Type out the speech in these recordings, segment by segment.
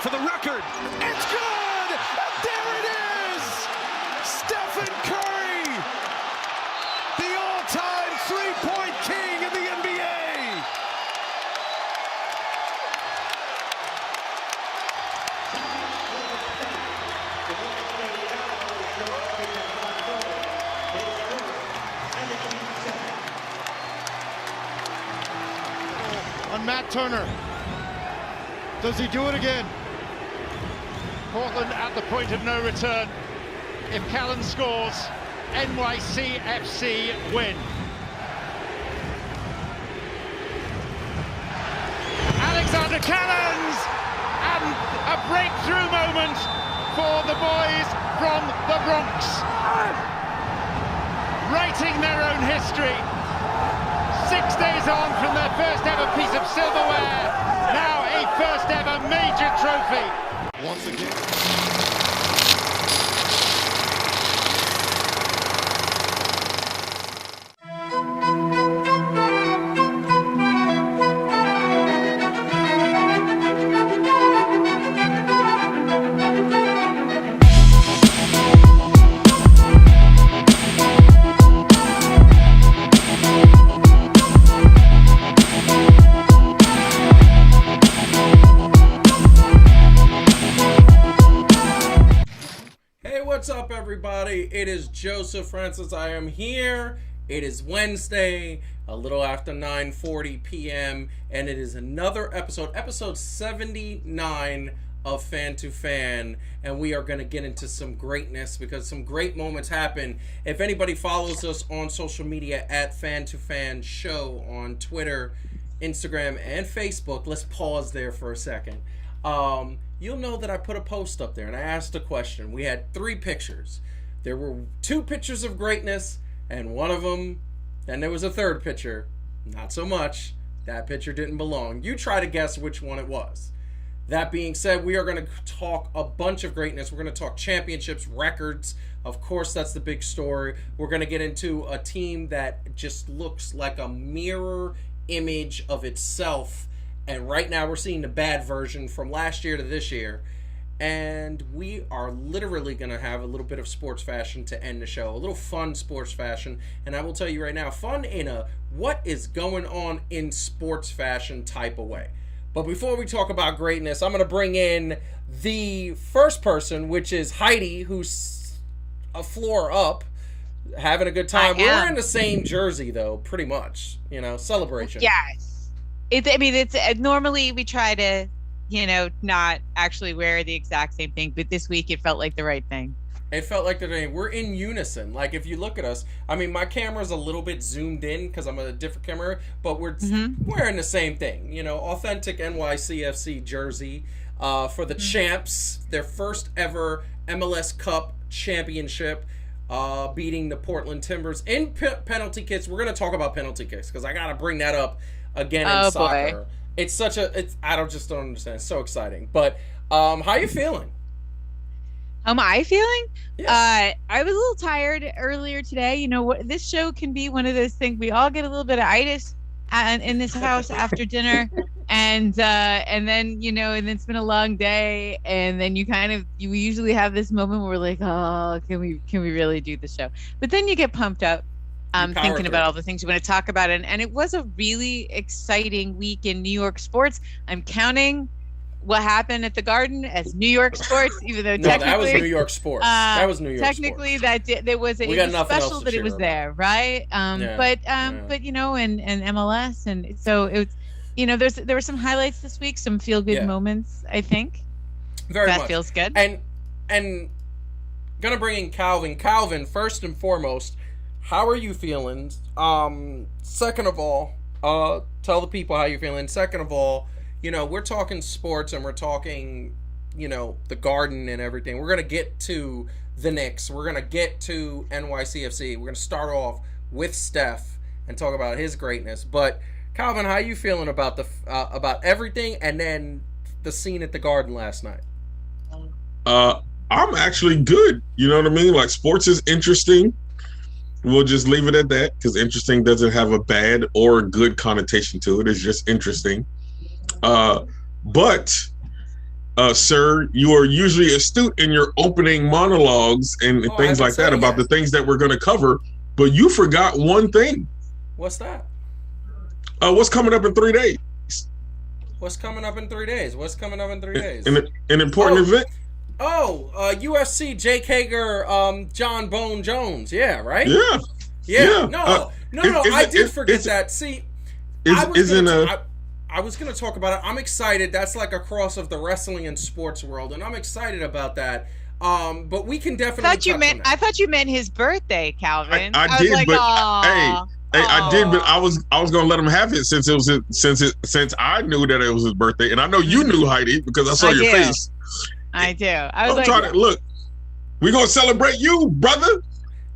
for the record. It's good! And there it is! Stephen Curry, the all-time three-point king in the NBA. On Matt Turner. Does he do it again? Portland at the point of no return. If Callan scores, NYCFC win. Alexander Callens, and a breakthrough moment for the boys from the Bronx. Writing their own history. 6 days on from their first ever piece of silverware, now a first ever major trophy. Once again. What's up, everybody? It is Joseph Francis. I am here. It is Wednesday, a little after 9:40 p.m., and it is another episode 79 of Fan2Fan, and we are going to get into some greatness because some great moments happen. If anybody follows us on social media at Fan2Fan Show on Twitter, Instagram, and Facebook, let's pause there for a second. You'll know that I put a post up there and I asked a question. We had 3 pictures. There were 2 pictures of greatness and one of them, then there was a 3rd picture. Not so much. That picture didn't belong. You try to guess which one it was. That being said, we are going to talk a bunch of greatness. We're going to talk championships, records. Of course, that's the big story. We're going to get into a team that just looks like a mirror image of itself. And right now we're seeing the bad version from last year to this year. And we are literally going to have a little bit of sports fashion to end the show. A little fun sports fashion. And I will tell you right now, fun in a what is going on in sports fashion type of way. But before we talk about greatness, I'm going to bring in the first person, which is Heidi, who's a floor up, having a good time. We're in the same jersey, though, pretty much. You know, celebration. Yes. It's normally we try to, not actually wear the exact same thing, but this week it felt like the right thing. It felt like the thing. We're in unison. Like, if you look at us, my camera's a little bit zoomed in because I'm a different camera, but we're wearing the same thing. Authentic NYCFC jersey for the champs, their first ever MLS Cup championship, beating the Portland Timbers in penalty kicks. We're going to talk about penalty kicks because I got to bring that up again in soccer. Boy. It's I don't understand. It's so exciting. But how you feeling? How am I feeling? Yes. I was a little tired earlier today. This show can be one of those things. We all get a little bit of itis in this house after dinner, and then and then it's been a long day, and then you usually have this moment where we're like, oh, can we really do the show? But then you get pumped up. Thinking about all the things you want to talk about. And it was a really exciting week in New York sports. I'm counting what happened at the Garden as New York sports, even though technically that was New York sports. That was New York technically sports. There was it was special that it was there, right? But and MLS, and so it was, there were some highlights this week, some feel good moments, I think. Very that much. Feels good. And gonna bring in Calvin. Calvin, first and foremost, how are you feeling? Second of all, tell the people how you're feeling. Second of all, we're talking sports and we're talking, the Garden and everything. We're going to get to the Knicks. We're going to get to NYCFC. We're going to start off with Steph and talk about his greatness. But Calvin, how are you feeling about about everything and then the scene at the Garden last night? I'm actually good. You know what I mean? Like, sports is interesting. We'll just leave it at that because interesting doesn't have a bad or a good connotation to it. It's just interesting. But sir, you are usually astute in your opening monologues and things like that about the things that we're going to cover, but you forgot one thing. What's that? What's coming up in 3 days? What's coming up in 3 days? What's coming up in 3 days? An important event. UFC, Jake Hager, John Bone Jones. Yeah, right? Yeah. No. I did forget that. See, I was going to talk about it. I'm excited. That's like a cross of the wrestling and sports world, and I'm excited about that. But we can definitely. I thought you meant his birthday, Calvin. I did, like, but I did, but I was gonna let him have it since I knew that it was his birthday, and I know you knew, Heidi, because I saw your face. I do. I was trying to look. We're gonna celebrate you, brother.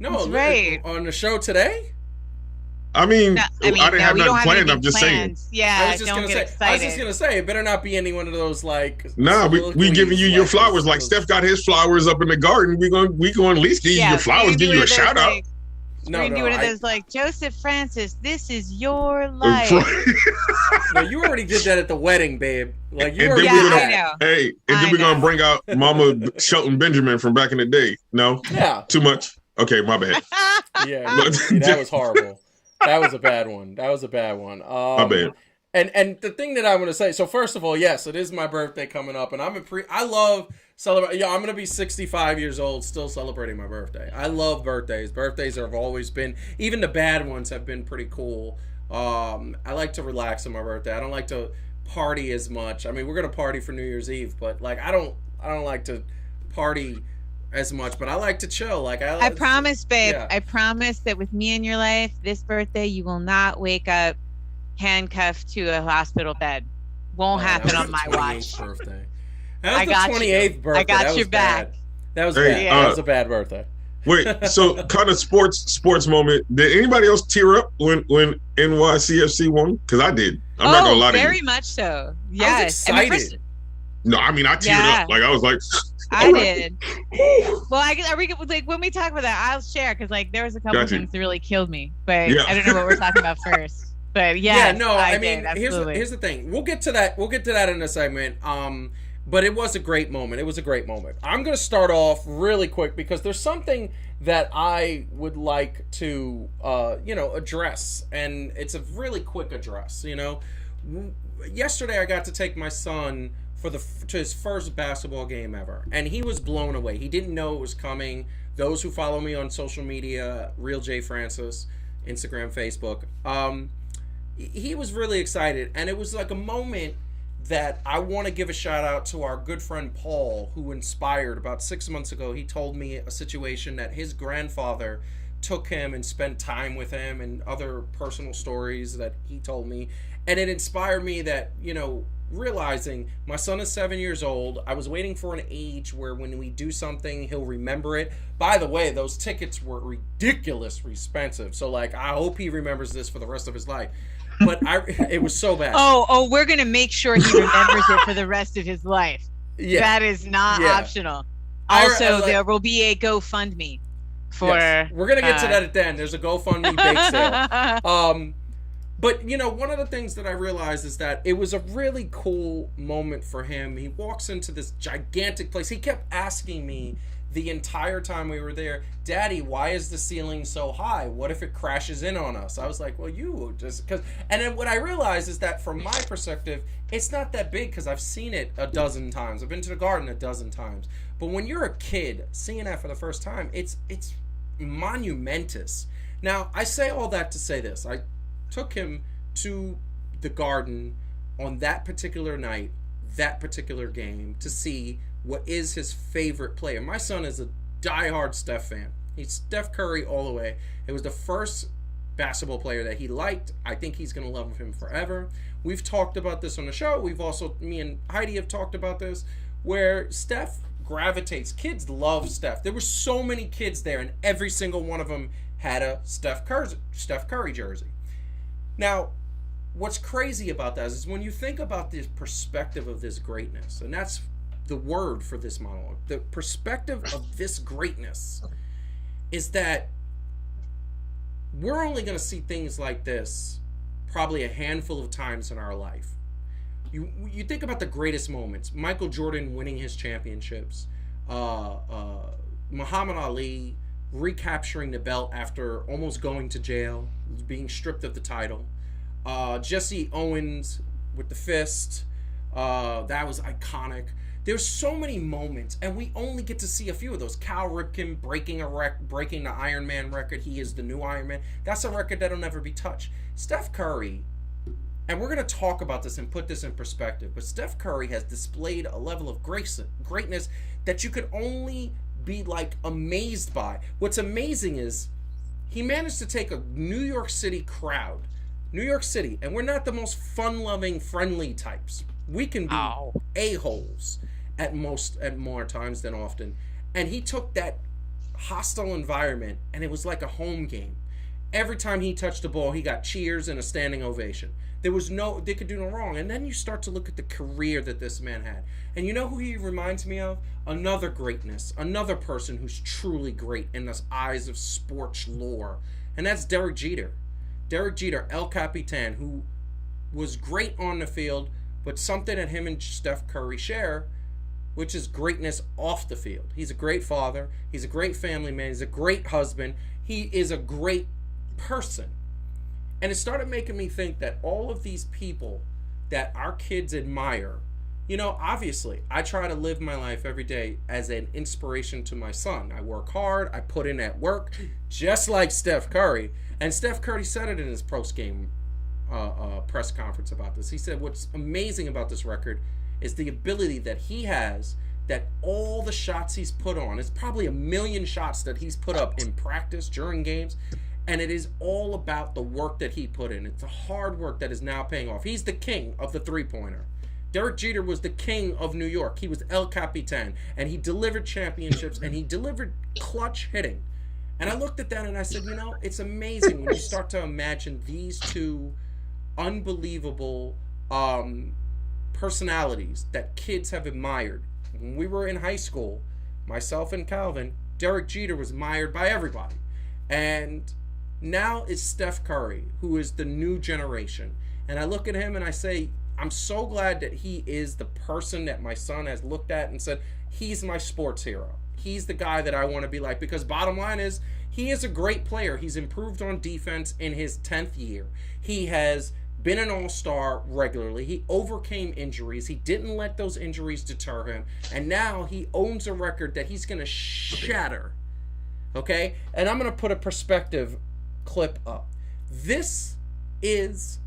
No, right on the show today. I didn't have nothing planned. I'm just saying. Yeah, I was just gonna say, it better not be any one of those like. Nah, we giving you your flowers. Like Steph got his flowers up in the garden. We going at least give you your flowers. Give you a shout out. We're gonna do one of those like Joseph Francis. This is your life. No, you already did that at the wedding, babe. Like you already did that. I know. Hey, and then we're gonna bring out Mama Shelton Benjamin from back in the day. No, too much. Okay, my bad. Yeah, see, that was horrible. That was a bad one. My bad. And the thing that I want to say, so first of all, yes, it is my birthday coming up, and I love celebrate. Yeah, I'm gonna be 65 years old, still celebrating my birthday. I love birthdays. Birthdays have always been, even the bad ones have been pretty cool. I like to relax on my birthday. I don't like to party as much. I mean, we're gonna party for New Year's Eve, but like I don't like to party as much, but I like to chill. Like I promise, babe. Yeah. I promise that with me in your life, this birthday, you will not wake up handcuffed to a hospital bed. Won't happen on my watch. Birthday. That was the 28th birthday. I got your back. That was bad. That was a bad birthday. Wait, so kind of sports moment. Did anybody else tear up when NYCFC won? Because I did. I'm not gonna lie to you. Very much so. Yes. I was excited. No, I mean I teared up. Like I was like. I did. Well, like when we talk about that, I'll share because like there was a couple things that really killed me, but I don't know what we're talking about first. But I mean, here's the thing. We'll get to that in a segment. But it was a great moment. I'm going to start off really quick because there's something that I would like to, address, and it's a really quick address. Yesterday I got to take my son to his first basketball game ever, and he was blown away. He didn't know it was coming. Those who follow me on social media, Real J Francis, Instagram, Facebook, he was really excited, and it was like a moment that I want to give a shout out to our good friend Paul, who inspired. About 6 months ago, he told me a situation that his grandfather took him and spent time with him, and other personal stories that he told me, and it inspired me that, realizing my son is 7 years old. I was waiting for an age where when we do something, he'll remember it. By the way, those tickets were ridiculously expensive. So like, I hope he remembers this for the rest of his life. But it was so bad. Oh, we're going to make sure he remembers it for the rest of his life. Yeah. That is not optional. Also, there will be a GoFundMe for... Yes. We're going to get to that at the end. There's a GoFundMe bake sale. But, one of the things that I realized is that it was a really cool moment for him. He walks into this gigantic place. He kept asking me the entire time we were there, Daddy, why is the ceiling so high? What if it crashes in on us? I was like, well, you just... And then what I realized is that from my perspective, it's not that big because I've seen it a dozen times. I've been to the garden a dozen times. But when you're a kid, seeing that for the first time, it's monumentous. Now, I say all that to say this. I took him to the garden on that particular night, that particular game, to see what is his favorite player. My son is a diehard Steph fan. He's Steph Curry all the way. It was the first basketball player that he liked. I think he's going to love him forever. We've talked about this on the show. Me and Heidi have talked about this, where Steph gravitates. Kids love Steph. There were so many kids there, and every single one of them had a Steph Curry jersey. Now, what's crazy about that is when you think about the perspective of this greatness, and that's the word for this monologue, the perspective of this greatness is that we're only going to see things like this probably a handful of times in our life. You think about the greatest moments. Michael Jordan winning his championships. Muhammad Ali recapturing the belt after almost going to jail, being stripped of the title. Jesse Owens with the fist. That was iconic. There's so many moments, and we only get to see a few of those. Cal Ripken breaking the Iron Man record. He is the new Iron Man. That's a record that'll never be touched. Steph Curry, and we're going to talk about this and put this in perspective, but Steph Curry has displayed a level of greatness that you could only be like amazed by. What's amazing is he managed to take a New York City crowd. New York City, and we're not the most fun-loving, friendly types. We can be a-holes at more times than often. And he took that hostile environment, and it was like a home game. Every time he touched the ball, he got cheers and a standing ovation. They could do no wrong. And then you start to look at the career that this man had. And you know who he reminds me of? Another greatness, another person who's truly great in the eyes of sports lore. And that's Derek Jeter. Derek Jeter, El Capitan, who was great on the field, but something that him and Steph Curry share, which is greatness off the field. He's a great father. He's a great family man. He's a great husband. He is a great person. And it started making me think that all of these people that our kids admire, obviously, I try to live my life every day as an inspiration to my son. I work hard. I put in at work, just like Steph Curry. And Steph Curry said it in his post-game press conference about this. He said what's amazing about this record is the ability that he has, that all the shots he's put on, it's probably 1 million shots that he's put up in practice during games, and it is all about the work that he put in. It's the hard work that is now paying off. He's the king of the three-pointer. Derek Jeter was the king of New York. He was El Capitan, and he delivered championships, and he delivered clutch hitting. And I looked at that and I said, it's amazing when you start to imagine these two unbelievable personalities that kids have admired. When we were in high school, myself and Calvin, Derek Jeter was admired by everybody. And now it's Steph Curry, who is the new generation. And I look at him and I say, I'm so glad that he is the person that my son has looked at and said, he's my sports hero. He's the guy that I want to be like, because bottom line is, he is a great player. He's improved on defense in his 10th year. He has been an all-star regularly. He overcame injuries. He didn't let those injuries deter him. And now he owns a record that he's going to shatter. Okay? And I'm going to put a perspective clip up. This is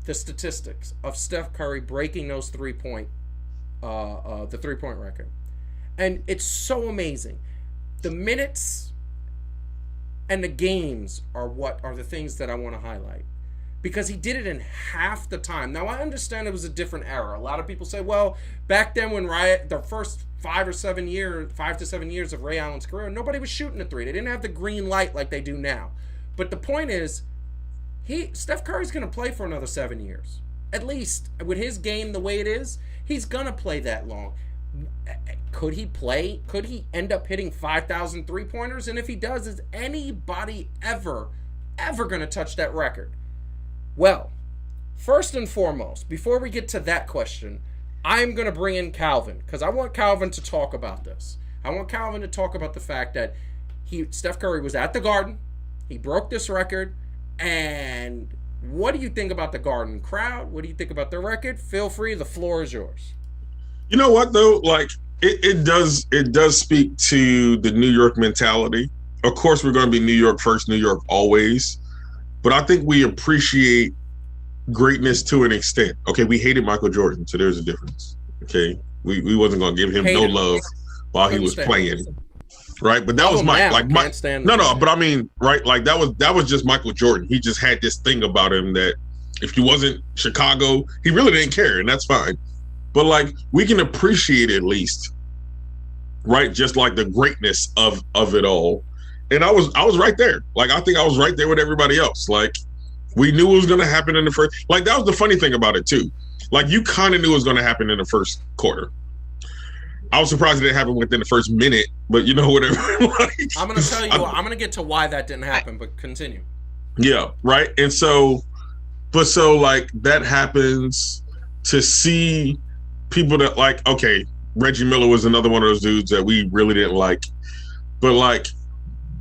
the statistics of Steph Curry breaking those the three-point record. And it's so amazing. The minutes and the games are the things that I want to highlight, because he did it in half the time. Now, I understand it was a different era. A lot of people say, well, back then when the first 5 to 7 years of Ray Allen's career, nobody was shooting the three. They didn't have the green light like they do now. But the point is, Steph Curry's going to play for another 7 years. At least, with his game the way it is, he's going to play that long. Could he play? Could he end up hitting 5,000 three-pointers? And if he does, is anybody ever going to touch that record? Well, first and foremost, before we get to that question, I'm going to bring in Calvin, because I want Calvin to talk about this. I want Calvin to talk about the fact that Steph Curry was at the Garden. He broke this record. And what do you think about the Garden crowd? What do you think about the record? Feel free. The floor is yours. You know what, though? Like, it does speak to the New York mentality. Of course, we're going to be New York first, New York always. But I think we appreciate greatness to an extent. Okay, we hated Michael Jordan, so there's a difference. Okay, we wasn't going to give him no love while he was playing, right? But that was Mike. But I mean, right? Like that was just Michael Jordan. He just had this thing about him that if he wasn't Chicago, he really didn't care, and that's fine. But like we can appreciate at least, right? Just like the greatness of it all. And I was right there. Like, I think I was right there with everybody else. Like, we knew it was going to happen in the first. Like, that was the funny thing about it, too. Like, you kind of knew it was going to happen in the first quarter. I was surprised it didn't happen within the first minute, but whatever. Like, I'm going to tell you, I'm going to get to why that didn't happen, but continue. Yeah, right? And so, like, that happens. to see people that like, okay, Reggie Miller was another one of those dudes that we really didn't like, but like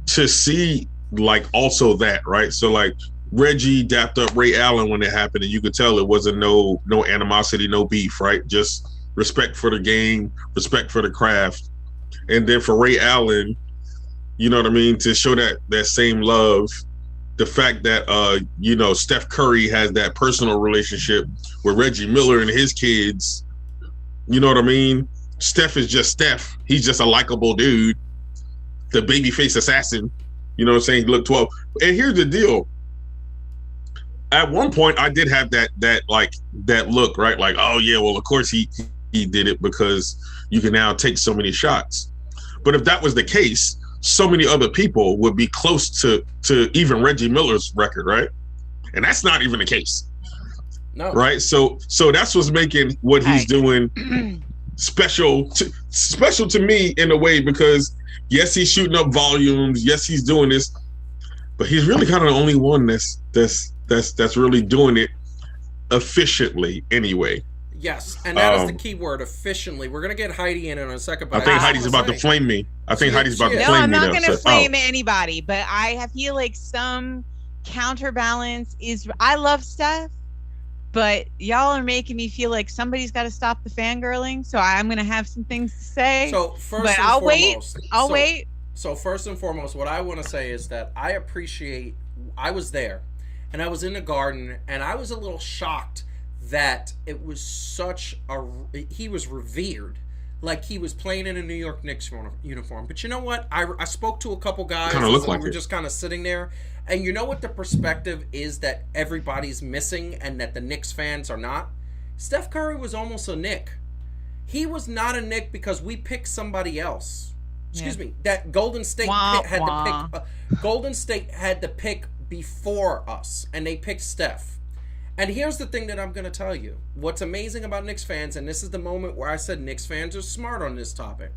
to see like also that, right? So like Reggie dapped up Ray Allen when it happened, and you could tell it wasn't no animosity, no beef, right? Just respect for the game, respect for the craft. And then for Ray Allen, you know what I mean, to show that same love, the fact that Steph Curry has that personal relationship with Reggie Miller and his kids, you know what I mean? Steph is just Steph. He's just a likable dude, the babyface assassin. You know what I'm saying? Look 12. And here's the deal. At one point, I did have that look, right? Like, oh yeah, well, of course he did it because you can now take so many shots. But if that was the case, so many other people would be close to even Reggie Miller's record, right? And that's not even the case. No. Right? So that's what's making what he's doing special to me in a way, because yes, he's shooting up volumes, yes, he's doing this, but he's really kind of the only one that's really doing it efficiently anyway. Yes, and that is the key word, efficiently. We're going to get Heidi in a second. But I think Heidi's about to flame me. Heidi's about to flame me. No, I'm not going to flame Oh. anybody, but I feel like some counterbalance is, I love Steph, but y'all are making me feel like somebody's got to stop the fangirling, so I'm going to have some things to say. So first but and I'll foremost, wait. I'll wait. So first and foremost, what I want to say is that I appreciate, I was there, and I was in the Garden, and I was a little shocked that it was he was revered, like he was playing in a New York Knicks uniform. But you know what? I spoke to a couple guys Kinda looked like we were it. just kind of sitting there, and you know what the perspective is that everybody's missing and that the Knicks fans are not? Steph Curry was almost a Knick. He was not a Knick because we picked somebody else. Excuse me. That Golden State Golden State had to pick before us, and they picked Steph. And here's the thing that I'm going to tell you. What's amazing about Knicks fans, and this is the moment where I said Knicks fans are smart on this topic.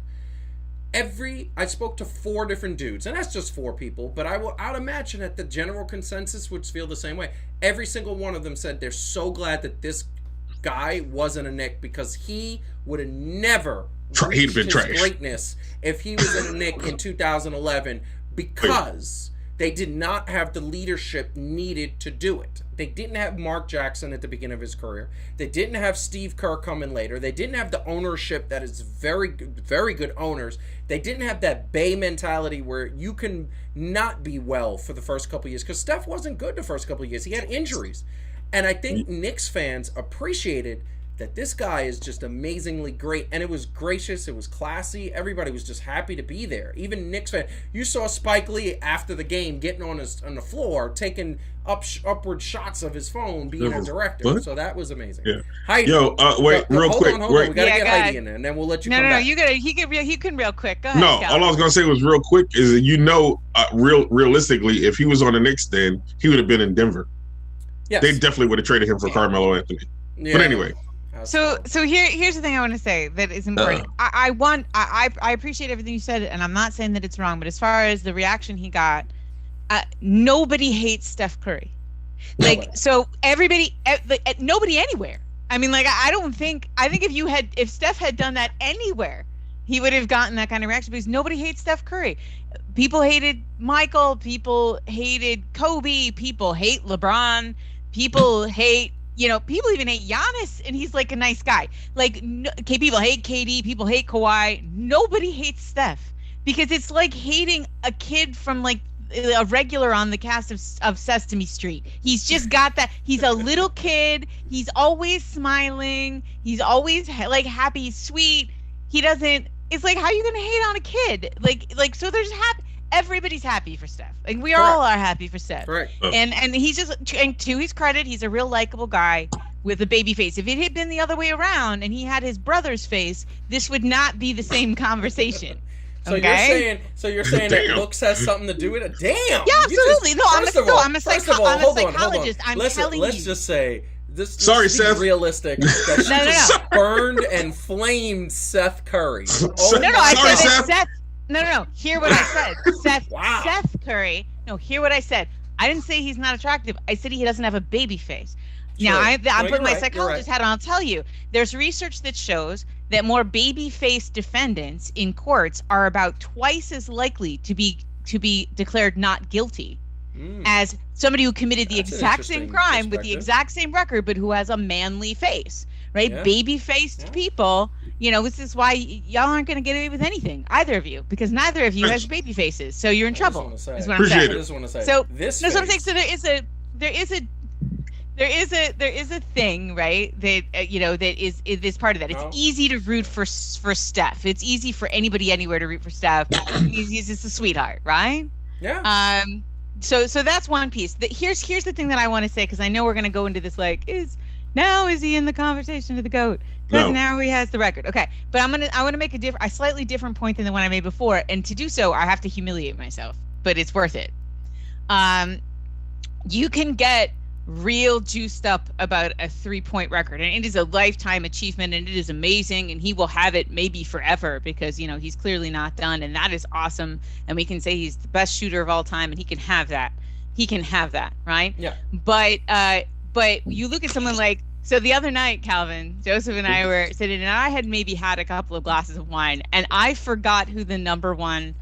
I spoke to 4 different dudes, and that's just 4 people, but I'd imagine that the general consensus would feel the same way. Every single one of them said they're so glad that this guy wasn't a Knick, because he would have never reached his greatness if he was in a Knick in 2011, because they did not have the leadership needed to do it. They didn't have Mark Jackson at the beginning of his career. They didn't have Steve Kerr come in later. They didn't have the ownership that is very good owners. They didn't have that Bay mentality where you can not be well for the first couple of years, because Steph wasn't good the first couple of years. He had injuries. And I think Knicks fans appreciated that this guy is just amazingly great, and it was gracious, it was classy, everybody was just happy to be there. Even Knicks fans, you saw Spike Lee after the game getting on the floor, taking upward shots of his phone, being a director. What? So that was amazing. Yeah. Heidi, wait, real quick. Hold on. We gotta get Heidi in there, and then we'll let you come back. He can real quick. Go ahead. No, all I was gonna say was real quick is that realistically, if he was on the Knicks, then he would have been in Denver. Yes. They definitely would have traded him for Carmelo Anthony. Yeah. But anyway. So here's the thing I want to say that is important. I appreciate everything you said, and I'm not saying that it's wrong, but as far as the reaction he got, nobody hates Steph Curry. So everybody, nobody anywhere. I mean, I think if Steph had done that anywhere, he would have gotten that kind of reaction, because nobody hates Steph Curry. People hated Michael, people hated Kobe, people hate LeBron, people hate, people even hate Giannis, and he's like a nice guy. People hate KD, people hate Kawhi. Nobody hates Steph, because it's like hating a kid from a regular on the cast of Sesame Street. He's just got that. He's a little kid. He's always smiling. He's always happy, he's sweet. He doesn't. It's like, how are you going to hate on a kid? So there's everybody's happy for Steph. We all are happy for Steph. Right. And he's just, and to his credit, he's a real likable guy with a baby face. If it had been the other way around and he had his brother's face, this would not be the same conversation. So okay? you're saying that looks has something to do with it? Damn. Yeah, absolutely. I'm a psychologist. Let's just say this. Sorry, Seth. Realistic. That she burned and flamed Seth Curry. I said Seth. No. Hear what I said. Seth Curry. No, hear what I said. I didn't say he's not attractive. I said he doesn't have a baby face. Now, I'm No, putting my you're psychologist hat on. I'll tell you, there's research that shows that more baby-faced defendants in courts are about twice as likely to be declared not guilty as somebody who committed the exact same crime with the exact same record, but who has a manly face, right? Yeah. Baby-faced people, you know, this is why y'all aren't going to get away with anything, either of you, because neither of you has baby faces, so you're in trouble. Is what I'm saying. I just want to say. So this. No, so I'm saying, so there is a thing, right? That you know, that is part of that. It's easy to root for Steph. It's easy for anybody anywhere to root for Steph. He's just a sweetheart, right? Yeah. So that's one piece. Here's the thing that I want to say, because I know we're going to go into this, like, is he in the conversation to the GOAT? Because now he has the record. Okay, but I want to make a slightly different point than the one I made before, and to do so, I have to humiliate myself, but it's worth it. You can get real juiced up about a 3-point record, and it is a lifetime achievement, and it is amazing, and he will have it maybe forever, because, you know, he's clearly not done, and that is awesome, and we can say he's the best shooter of all time, and he can have that, right? Yeah. But you look at someone like, so the other night, Calvin, Joseph and I were sitting, and I had maybe had a couple of glasses of wine, and I forgot who the number one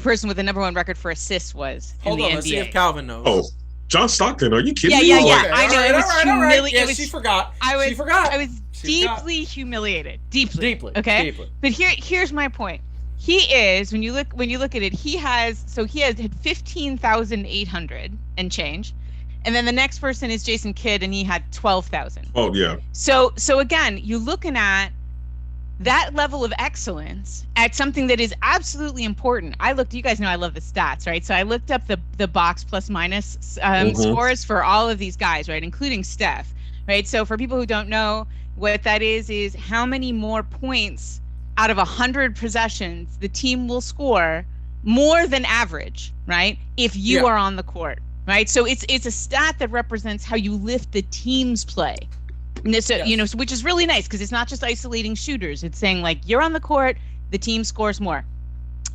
person with the number one record for assists was in the NBA. Let's see if Calvin knows. Oh, John Stockton, are you kidding me? Yeah. Okay. I know, it was humiliating. Yeah, she forgot. I was She deeply humiliated. Deeply. Okay. Deeply. But here's my point. He is, when you look at it, he has 15,800 and change. And then the next person is Jason Kidd, and he had 12,000. Oh yeah. So again, you're looking at that level of excellence at something that is absolutely important. You guys know I love the stats, right? So I looked up the box plus minus scores for all of these guys, right, including Steph, right? So for people who don't know what that is how many more points out of 100 possessions the team will score more than average, right? If you are on the court. Right, so it's a stat that represents how you lift the team's play, and this, you know, which is really nice, because it's not just isolating shooters. It's saying, like, you're on the court, the team scores more.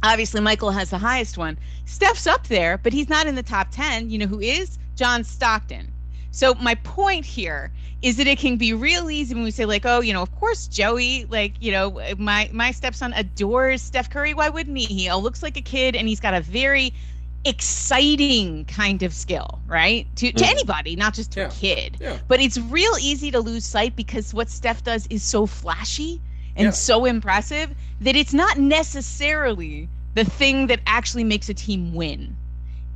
Obviously, Michael has the highest one. Steph's up there, but he's not in the top 10. You know who is? John Stockton. So my point here is that it can be real easy when we say, like, oh, you know, of course Joey, like, you know, my stepson adores Steph Curry. Why wouldn't he? He looks like a kid, and he's got a very exciting kind of skill, right? To anybody, not just to a kid. But it's real easy to lose sight, because what Steph does is so flashy and so impressive that it's not necessarily the thing that actually makes a team win.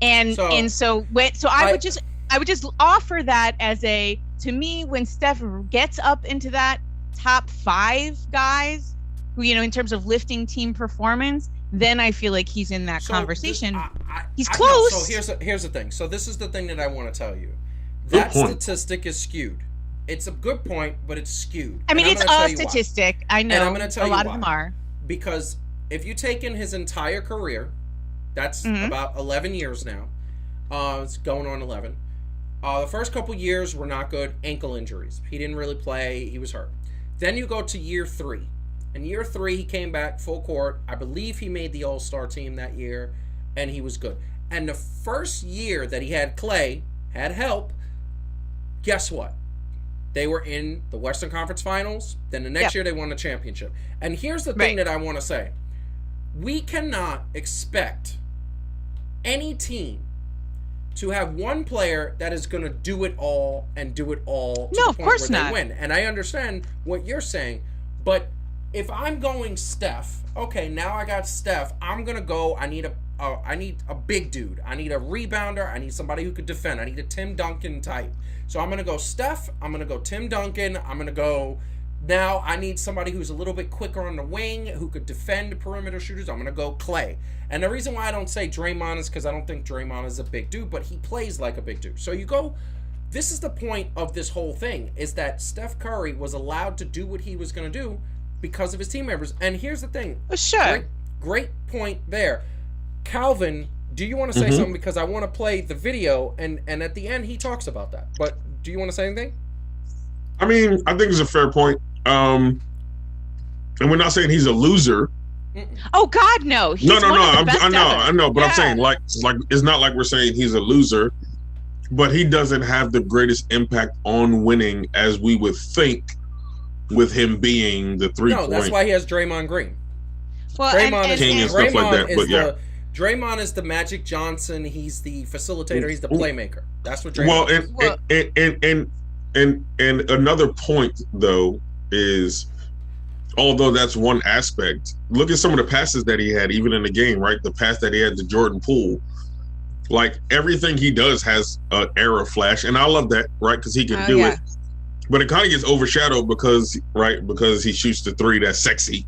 And so I would just offer that as to me, when Steph gets up into that top 5 guys who, you know, in terms of lifting team performance, then I feel like he's in that conversation. He's close. So here's the thing. So this is the thing that I want to tell you. That statistic is skewed. It's a good point, but it's skewed. I mean, it's a statistic. I know. And I'm going to tell you a lot of them are. Because if you take in his entire career, that's about 11 years now. It's going on 11. The first couple years were not good. Ankle injuries. He didn't really play. He was hurt. Then you go to year 3. In year 3, he came back full court. I believe he made the All-Star team that year, and he was good. And the first year that he had Clay, had help, guess what? They were in the Western Conference Finals. Then the next year, they won the championship. And here's the thing that I want to say. We cannot expect any team to have one player that is going to do it all and do it all to the point where they win. And I understand what you're saying, but if I'm going Steph, okay, now I got Steph. I'm gonna go. I need a big dude. I need a rebounder. I need somebody who could defend. I need a Tim Duncan type. So I'm gonna go Steph. I'm gonna go Tim Duncan. I'm gonna go. Now I need somebody who's a little bit quicker on the wing, who could defend perimeter shooters. I'm gonna go Clay. And the reason why I don't say Draymond is because I don't think Draymond is a big dude, but he plays like a big dude. So you go. This is the point of this whole thing: is that Steph Curry was allowed to do what he was gonna do because of his team members. And here's the thing. Sure. Great point there. Calvin, do you want to say something? Because I want to play the video, and at the end he talks about that. But do you want to say anything? I mean, I think it's a fair point. And we're not saying he's a loser. Oh God, no. He's no. I know. But I'm saying, like, it's not like we're saying he's a loser. but he doesn't have the greatest impact on winning as we would think with him being the 3-point. No, that's why he has Draymond Green. Well, Draymond King and stuff like that, but yeah. Draymond is the Magic Johnson. He's the facilitator. He's the playmaker. That's what Draymond is. And another point, though, is although that's one aspect, look at some of the passes that he had, even in the game, right? The pass that he had to Jordan Poole. Like, everything he does has an error flash, and I love that, right? Because he can do it. But it kind of gets overshadowed because he shoots the three that's sexy.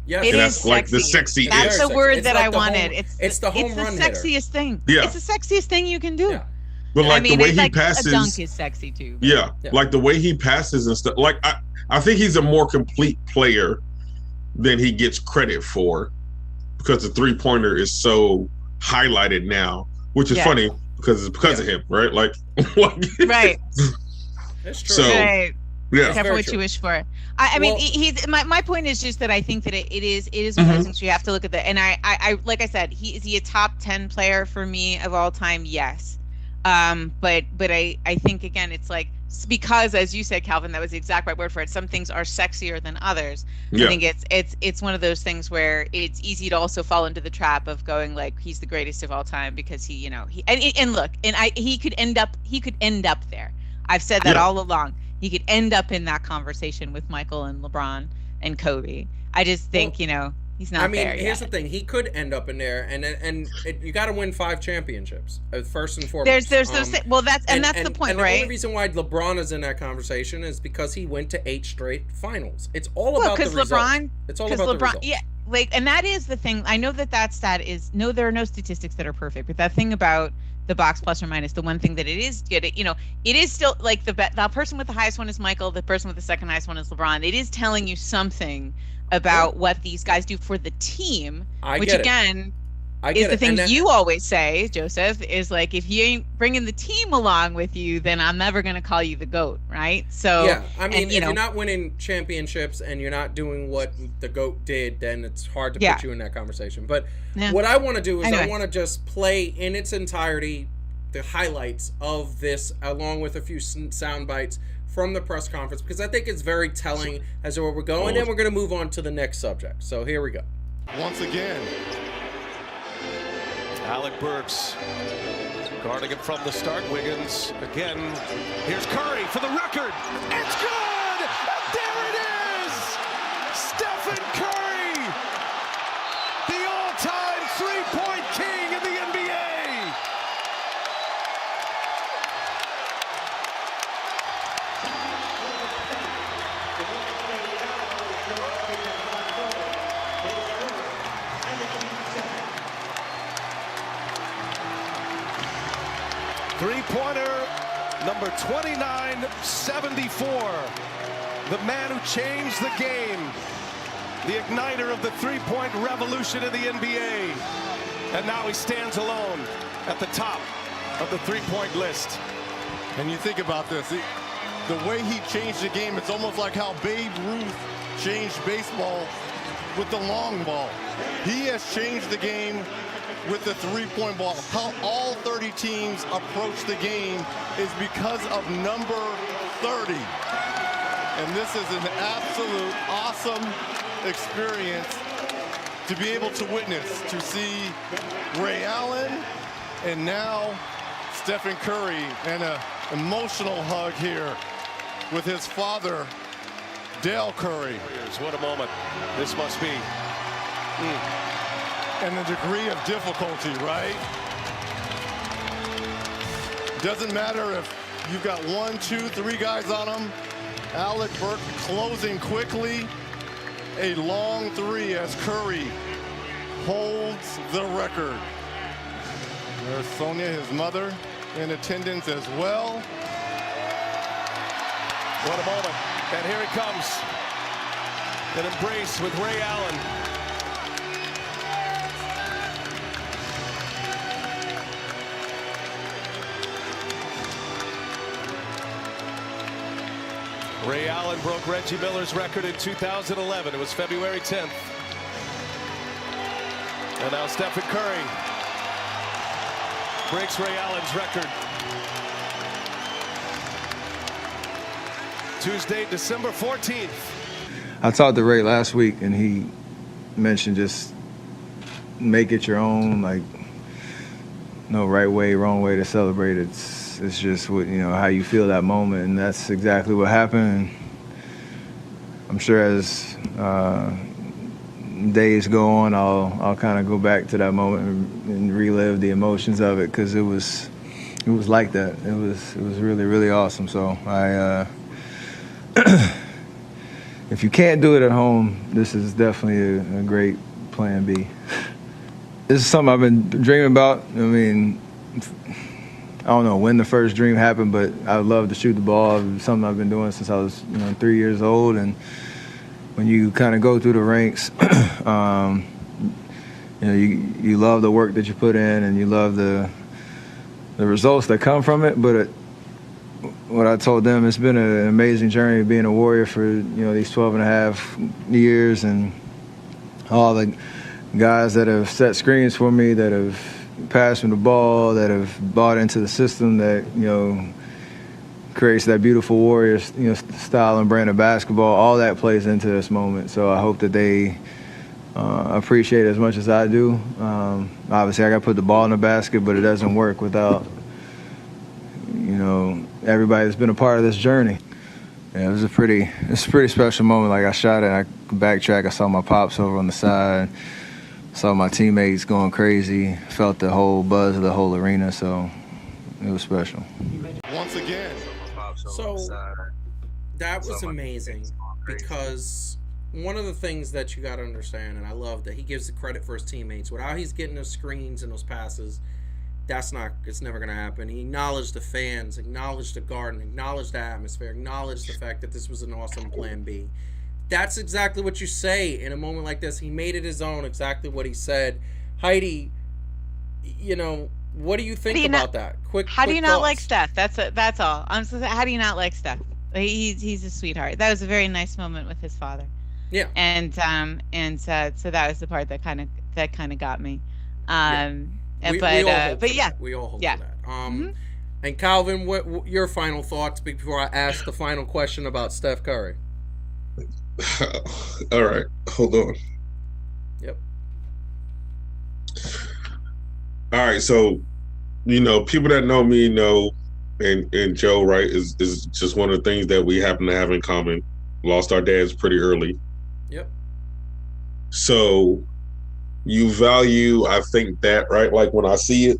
Yes. It that's is like sexy. the sexy. That's the word that like I wanted. It's the home run hitter. It's the sexiest thing. Yeah. It's the sexiest thing you can do. Yeah. But like I mean, the way it's he like passes, a dunk is sexy too. Yeah, like the way he passes and stuff. Like I think he's a more complete player than he gets credit for because the 3-pointer is so highlighted now, which is funny because it's because of him, right? Like right. That's true. So, right. Yeah. Careful what you wish for. I mean, my point is just that I think that it is one of those things you have to look at and I like I said, is he a top 10 player for me of all time? Yes. But I think again, it's like, because as you said, Calvin, that was the exact right word for it. Some things are sexier than others. I think it's one of those things where it's easy to also fall into the trap of going like he's the greatest of all time because he could end up there. I've said that all along. He could end up in that conversation with Michael and LeBron and Kobe. I just think, he's not there. I mean, here's the thing. He could end up in there, and you got to win 5 championships, first and foremost. There's those well, that's the point, and right? The only reason why LeBron is in that conversation is because he went to 8 straight finals. It's all about the results. It's all about the results. Yeah, like, and that is the thing. I know that stat is there are no statistics that are perfect, but that thing about the box plus or minus, the one thing that it is good, it is still like the person with the highest one is Michael, the person with the second highest one is LeBron. It is telling you something about what these guys do for the team, which again is the thing you always say, Joseph, is like, if you ain't bringing the team along with you, then I'm never going to call you the GOAT, right? So yeah, I mean, if you're not winning championships and you're not doing what the GOAT did, then it's hard to put you in that conversation. But what I want to do is I want to just play in its entirety the highlights of this, along with a few sound bites from the press conference, because I think it's very telling as to where we're going, and we're going to move on to the next subject. So here we go. Once again, Alec Burks guarding him from the start. Wiggins again. Here's Curry for the record. it's good! There it is! Stephen Curry, the all-time 3-point king in the NBA! Three-pointer number 2974. The man who changed the game. The igniter of the three-point revolution in the NBA. And now he stands alone at the top of the three-point list. And you think about this, the way he changed the game, it's almost like how Babe Ruth changed baseball with the long ball. He has changed the game with the three-point ball. How all 30 teams approach the game is because of number 30. And this is an absolute awesome experience to be able to witness, to see Ray Allen and now Stephen Curry, and an emotional hug here with his father, Dale Curry. What a moment this must be. And the degree of difficulty, right? Doesn't matter if you've got 1, 2, 3 guys on him. Alec Burks closing quickly. A long three as Curry holds the record. There's Sonia, his mother, in attendance as well. What a moment. And here he comes. An embrace with Ray Allen. Ray Allen broke Reggie Miller's record in 2011. It was February 10th. And now Stephen Curry breaks Ray Allen's record. Tuesday, December 14th. I talked to Ray last week, and he mentioned just make it your own, like no right way, wrong way to celebrate. It's just what, how you feel that moment, and that's exactly what happened. And I'm sure as days go on, I'll kind of go back to that moment and relive the emotions of it, because it was like that. It was really, really awesome. So if you can't do it at home, this is definitely a great plan B. This is something I've been dreaming about. I mean, I don't know when the first dream happened, but I would love to shoot the ball. It's something I've been doing since I was 3 years old. And when you kind of go through the ranks, you love the work that you put in, and you love the results that come from it. But what I told them, it's been an amazing journey being a Warrior for these 12 and a half years, and all the guys that have set screens for me, that have passed me the ball, that have bought into the system that creates that beautiful Warrior style and brand of basketball. All that plays into this moment. So I hope that they appreciate it as much as I do. Obviously, I got to put the ball in the basket, but it doesn't work without everybody that's been a part of this journey. Yeah, it was a pretty special moment. Like, I shot it, I backtrack, I saw my pops over on the side, saw my teammates going crazy, felt the whole buzz of the whole arena, so it was special. Once again. So that was amazing, because one of the things that you got to understand, and I love that he gives the credit for his teammates. Without he's getting those screens and those passes, it's never going to happen. He acknowledged the fans, acknowledged the garden, acknowledged the atmosphere, acknowledged the fact that this was an awesome plan B. That's exactly what you say in a moment like this. He made it his own, exactly what he said. Heidi, what do you think about that? How do you not thoughts. like Steph? That's all. I'm so. How do you not like Steph? He's a sweetheart. That was a very nice moment with his father. Yeah. And so that was the part that kind of got me. But yeah, we all hope for that. And Calvin, what your final thoughts before I ask the final question about Steph Curry? All right, hold on. Yep. All right, so people that know me know, and Joe, right, is just one of the things that we happen to have in common. Lost our dads pretty early. Yep. So you value, I think, that, right? Like, when I see it,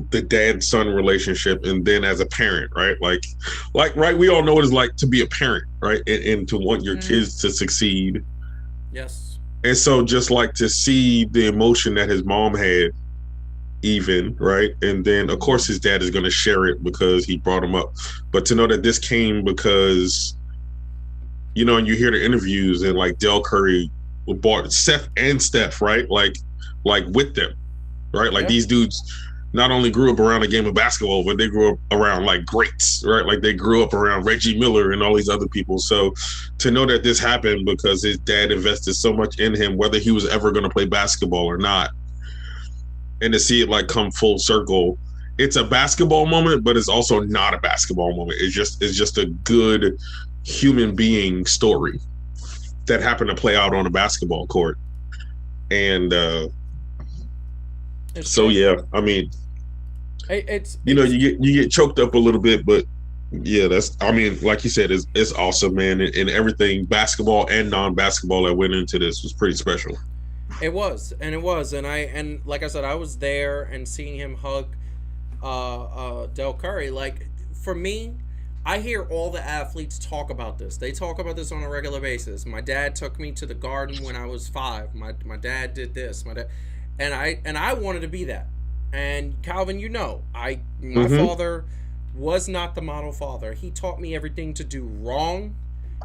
the dad-son relationship, and then as a parent, right? Like, right, we all know what it's like to be a parent, right? And to want your kids to succeed. Yes. And so just like to see the emotion that his mom had, even, right? And then, of course, his dad is going to share it because he brought him up. But to know that this came because, and you hear the interviews, and like Del Curry bought Steph and Steph, right? Like with them, right? Like, these dudes not only grew up around the game of basketball, but they grew up around like greats, right? Like, they grew up around Reggie Miller and all these other people. So to know that this happened because his dad invested so much in him, whether he was ever going to play basketball or not, and to see it like come full circle, it's a basketball moment, but it's also not a basketball moment. It's just a good human being story that happened to play out on a basketball court. And yeah, I mean, you get choked up a little bit, but yeah, like you said, it's awesome, man. And everything, basketball and non-basketball, that went into this was pretty special. It was, and like I said, I was there and seeing him hug Del Curry. Like, for me, I hear all the athletes talk about this. They talk about this on a regular basis. My dad took me to the Garden when I was 5. My dad did this. And I wanted to be that. And Calvin, my father was not the model father. He taught me everything to do wrong.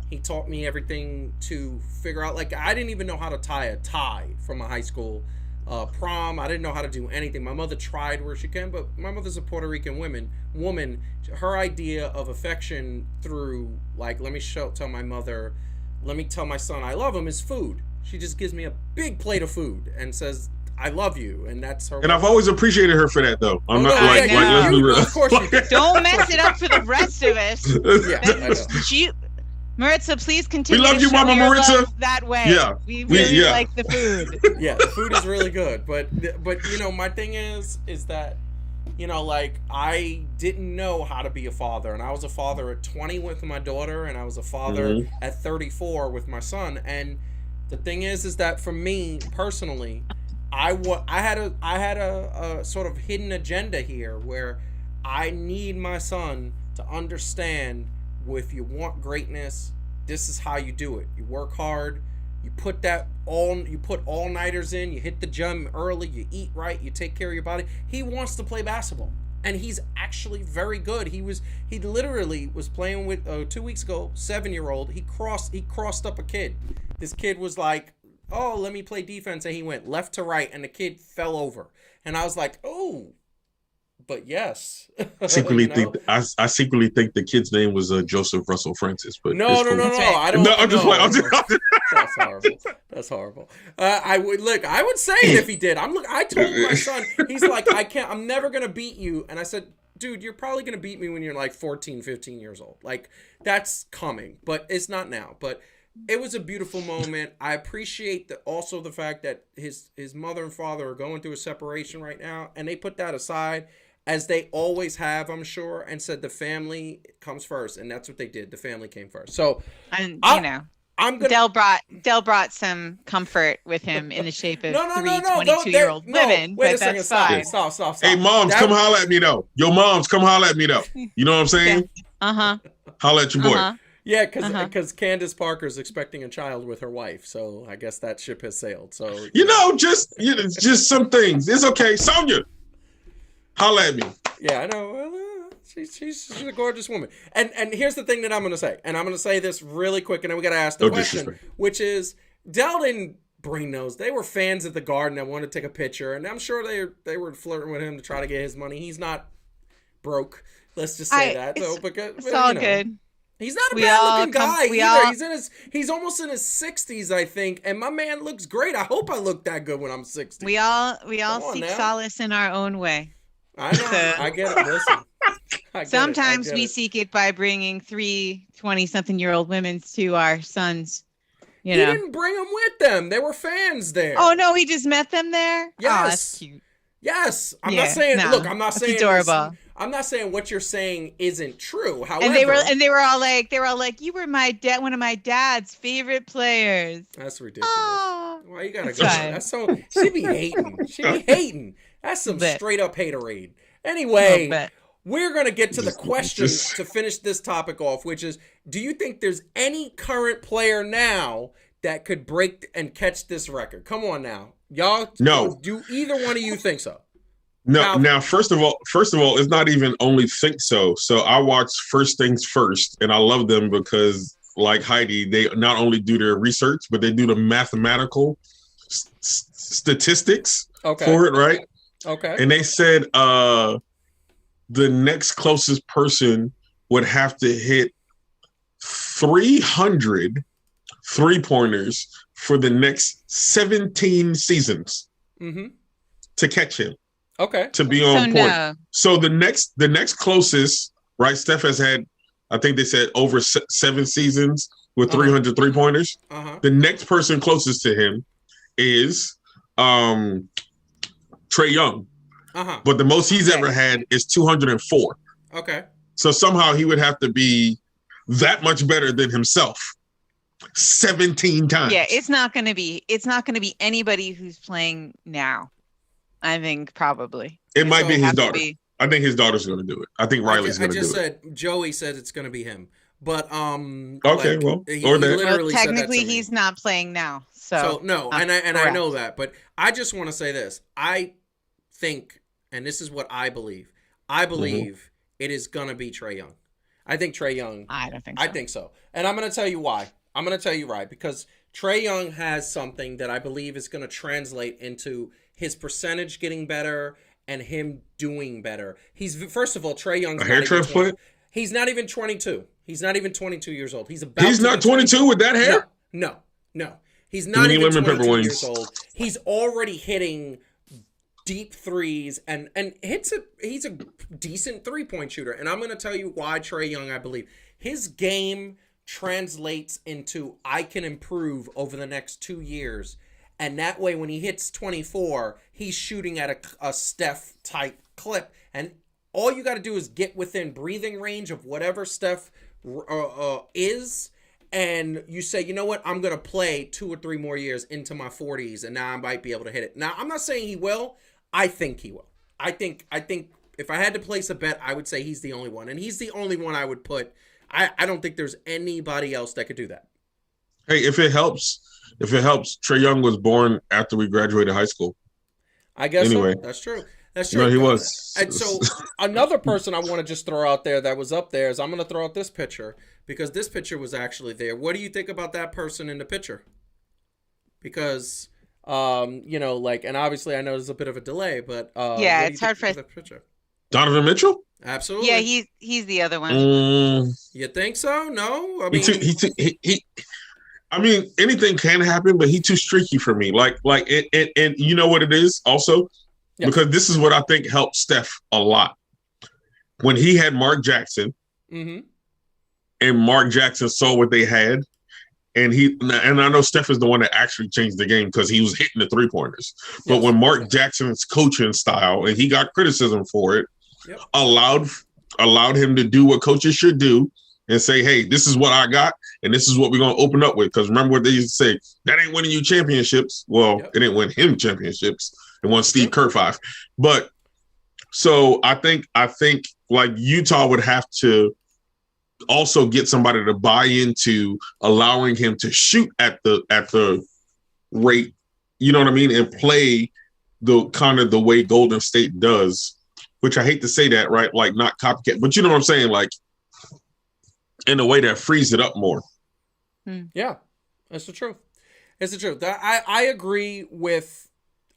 He taught me everything to figure out. Like, I didn't even know how to tie a tie from a high school prom. I didn't know how to do anything. My mother tried where she can, but my mother's a Puerto Rican woman. Her idea of affection through, like, let me tell my mother, let me tell my son I love him, is food. She just gives me a big plate of food and says, I love you, and that's her. And I've always appreciated her for that, though. I'm not like let's be real. Of course you do. Don't mess it up for the rest of us. Yeah, I know. Maritza, please continue. We love you, to show Mama your Maritza. love that way. Yeah. We really yeah. like the food. Yeah, the food is really good, but you know, my thing is that, you know, like, I didn't know how to be a father, and I was a father at 20 with my daughter, and I was a father at 34 with my son. And the thing is that for me personally, I had a sort of hidden agenda here where I need my son to understand, if you want greatness, this is how you do it. You work hard. You put all-nighters in. You hit the gym early. You eat right. You take care of your body. He wants to play basketball, and he's actually very good. He literally was playing with 2 weeks ago, 7-year-old. He crossed up a kid. This kid was like, "Oh, let me play defense," and he went left to right, and the kid fell over. And I was like, "Oh." But yes, I secretly think the kid's name was Joseph Russell Francis. But no. I don't. No, I'm just like, That's horrible. That's horrible. I would say it if he did. I told my son, he's like, I'm never gonna beat you. And I said, dude, you're probably gonna beat me when you're like 14, 15 years old. Like, that's coming, but it's not now. But it was a beautiful moment. I appreciate also the fact that his mother and father are going through a separation right now, and they put that aside, as they always have, I'm sure, and said the family comes first, and that's what they did. The family came first. So, and Dell brought some comfort with him in the shape of three 22-year-old wait women. But a second, stop. Hey, moms, come holler at me though. Yo, moms, come holler at me though. You know what I'm saying? Yeah. Holler at your boy. Yeah, because Candace Parker's expecting a child with her wife, so I guess that ship has sailed. So just some things. It's okay, Sonia. Holla at me. Yeah, I know. Well, she's a gorgeous woman. And here's the thing that I'm going to say. And I'm going to say this really quick, and then we got to ask the question, which is, Dell didn't bring those. They were fans at the Garden that wanted to take a picture, and I'm sure they were flirting with him to try to get his money. He's not broke. Let's just say that. It's all good. He's not a bad-looking guy either. He's almost in his 60s, I think, and my man looks great. I hope I look that good when I'm 60. We all seek solace in our own way. I know. I get it. Listen. Sometimes we seek it by bringing 3 20-something-year-old women to our sons. He didn't bring them with them. They were fans there. Oh, no, he just met them there? Yes. Oh, that's cute. Yes. I'm not saying, look, I'm not saying. Adorable. I'm not saying what you're saying isn't true. However, and they were all like, you were one of my dad's favorite players. That's ridiculous. Oh, why you gotta go? That's so. She be hating. That's some straight up haterade. Anyway, we're gonna get to the question to finish this topic off, which is: do you think there's any current player now that could break and catch this record? Come on now, y'all. No. Do either one of you think so? No. Now, first of all, it's not even only think so. So I watch First Things First, and I love them because, like Heidi, they not only do their research, but they do the mathematical statistics for it, right? Okay. And they said the next closest person would have to hit 300 3-pointers for the next 17 seasons to catch him. Okay. To be on point. So the next closest, right? Steph has had, I think they said over 7 seasons with 300 3-pointers. The next person closest to him is Trae Young. But the most he's ever had is 204. Okay. So somehow he would have to be that much better than himself 17 times. Yeah, it's not going to be anybody who's playing now. I think probably. It might be his daughter. I think his daughter's going to do it. I think Riley's going to do it. I just said, Joey said it's going to be him. But, okay, technically he's not playing now. So no, and I know that. But I just want to say this. I think, and this is what I believe. I believe it is going to be Trae Young. I think Trae Young. I don't think so. I think so. And I'm going to tell you why. I'm going to tell you why. Because Trae Young has something that I believe is going to translate into his percentage getting better and him doing better. First of all, Trae Young's a hair transplant. He's not even 22. He's not even 22 years old. He's not 22 with that hair? No. He's not even 22 years old. He's already hitting deep threes and hits it. He's a decent 3-point shooter. And I'm going to tell you why Trae Young, I believe. His game translates into I can improve over the next 2 years. And that way, when he hits 24, he's shooting at a Steph-type clip. And all you got to do is get within breathing range of whatever Steph is. And you say, you know what, I'm going to play 2 or 3 more years into my 40s, and now I might be able to hit it. Now, I'm not saying he will. I think he will. I think if I had to place a bet, I would say he's the only one. And he's the only one I would put. I don't think there's anybody else that could do that. Hey, if it helps, Trae Young was born after we graduated high school. I guess anyway. So. That's true. That's true. No, he was. And so another person I want to just throw out there that was up there is I'm going to throw out this picture because this picture was actually there. What do you think about that person in the picture? Because, and obviously I know there's a bit of a delay, but yeah, it's hard for the picture. Donovan Mitchell? Absolutely. Yeah, he's the other one. You think so? No, I mean, I mean, anything can happen, but he's too streaky for me. And you know what it is also? Yeah. Because this is what I think helped Steph a lot. When he had Mark Jackson, and Mark Jackson saw what they had, and I know Steph is the one that actually changed the game because he was hitting the 3-pointers. But when Mark Jackson's coaching style, and he got criticism for it, allowed him to do what coaches should do and say, hey, this is what I got, and this is what we're going to open up with. Because remember what they used to say, that ain't winning you championships. Well, it didn't win him championships. It won Steve Kerr 5. But so I think like Utah would have to also get somebody to buy into allowing him to shoot at the rate, you know what I mean, and play the kind of the way Golden State does, which I hate to say that, right? Like not copycat, but you know what I'm saying? Like in a way that frees it up more. Yeah, that's the truth. It's the truth. I agree with.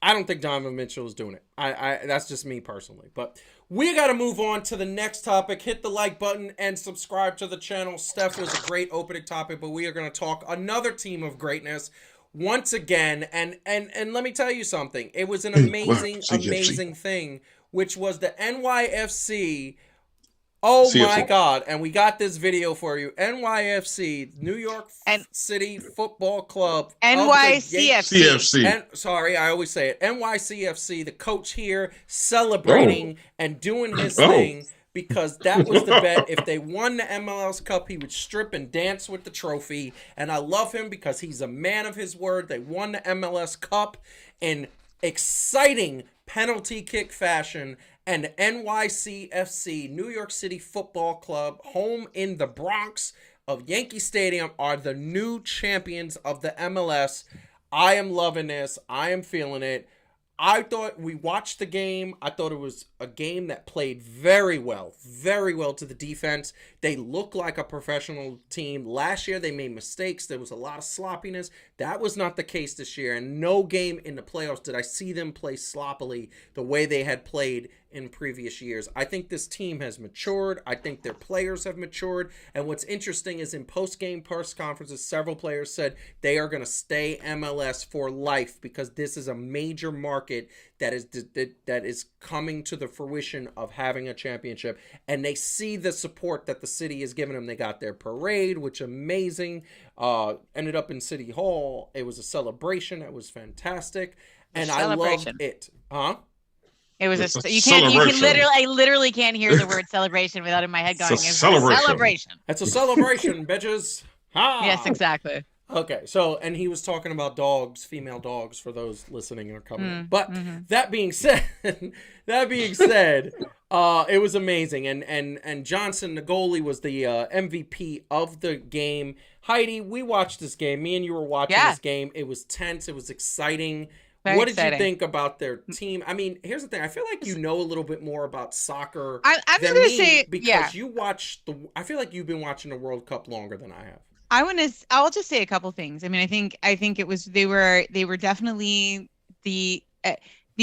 I don't think Donovan Mitchell is doing it. I that's just me personally. But we got to move on to the next topic. Hit the like button and subscribe to the channel. Steph was a great opening topic, but we are going to talk another team of greatness once again. And let me tell you something. It was an amazing thing, which was the NYCFC. Oh my God. And we got this video for you. NYCFC, New York City Football Club. NYCFC. Sorry, I always say it. NYCFC, the coach here celebrating and doing his thing because that was the bet. If they won the MLS Cup, he would strip and dance with the trophy. And I love him because he's a man of his word. They won the MLS Cup in exciting penalty kick fashion. And NYCFC, New York City Football Club, home in the Bronx of Yankee Stadium, are the new champions of the MLS. I am loving this. I am feeling it. I thought we watched the game. I thought it was a game that played very well to the defense. They look like a professional team. Last year, they made mistakes. There was a lot of sloppiness. That was not the case this year. And no game in the playoffs did I see them play sloppily the way they had played in previous years. I think this team has matured. I think their players have matured. And what's interesting is in post-game press conferences, several players said they are going to stay MLS for life because this is a major market that is coming to the fruition of having a championship. And they see the support that the city is giving them. They got their parade, which amazing. Ended up in City Hall. It was a celebration. It was fantastic. And I loved it. It was I literally can't hear the word celebration without in my head going, it's a celebration. It's a celebration, bitches. Ha! Yes, exactly. Okay, so, and he was talking about dogs, female dogs, for those listening or coming. But that being said, it was amazing. And Johnson, the goalie, was the MVP of the game. Heidi, we watched this game. Me and you were watching this game. It was tense. It was exciting. What did you think about their team? I mean, here's the thing. I feel like you know a little bit more about soccer than me because you watch I feel like you've been watching the World Cup longer than I have. I'll just say a couple things. I mean, I think it was they were definitely the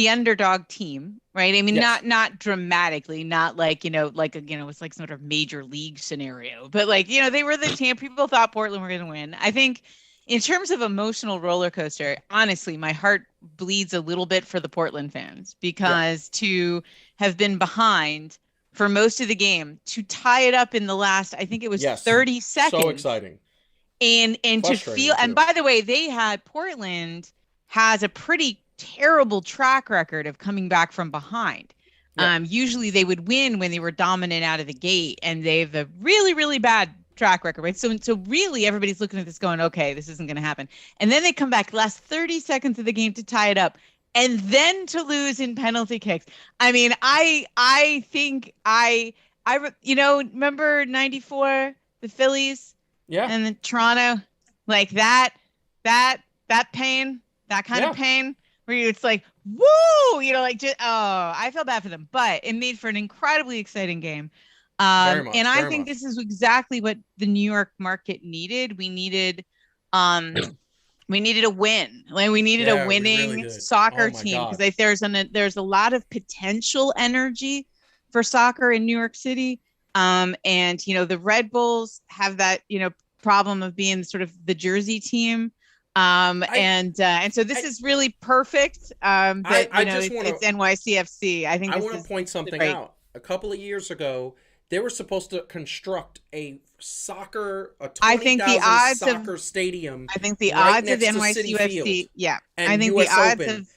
underdog team, right? I mean, not dramatically, not like it's like sort of major league scenario, but like, they were the champ. People thought Portland were going to win. I think in terms of emotional roller coaster, honestly, my heart bleeds a little bit for the Portland fans because to have been behind for most of the game, to tie it up in the last, I think it was 30 seconds. So exciting. And to feel, and by the way, Portland has a pretty terrible track record of coming back from behind. Usually they would win when they were dominant out of the gate, and they have a really, really bad track record, right? So really everybody's looking at this going, okay, this isn't going to happen. And then they come back last 30 seconds of the game to tie it up, and then to lose in penalty kicks. I mean, I think remember 94, the Phillies? Yeah. And then Toronto, like that pain, that kind of pain where it's like, woo, I felt bad for them, but it made for an incredibly exciting game. And I think this is exactly what the New York market needed. We needed a win. Like we needed a winning soccer team, because there's a lot of potential energy for soccer in New York City. And the Red Bulls have that problem of being sort of the Jersey team. And so this is really perfect. It's NYCFC. I want to point something out. A couple of years ago, they were supposed to construct a 20,000 soccer stadium. I think the odds of NYCFC. Yeah, and I think US the odds Open. of.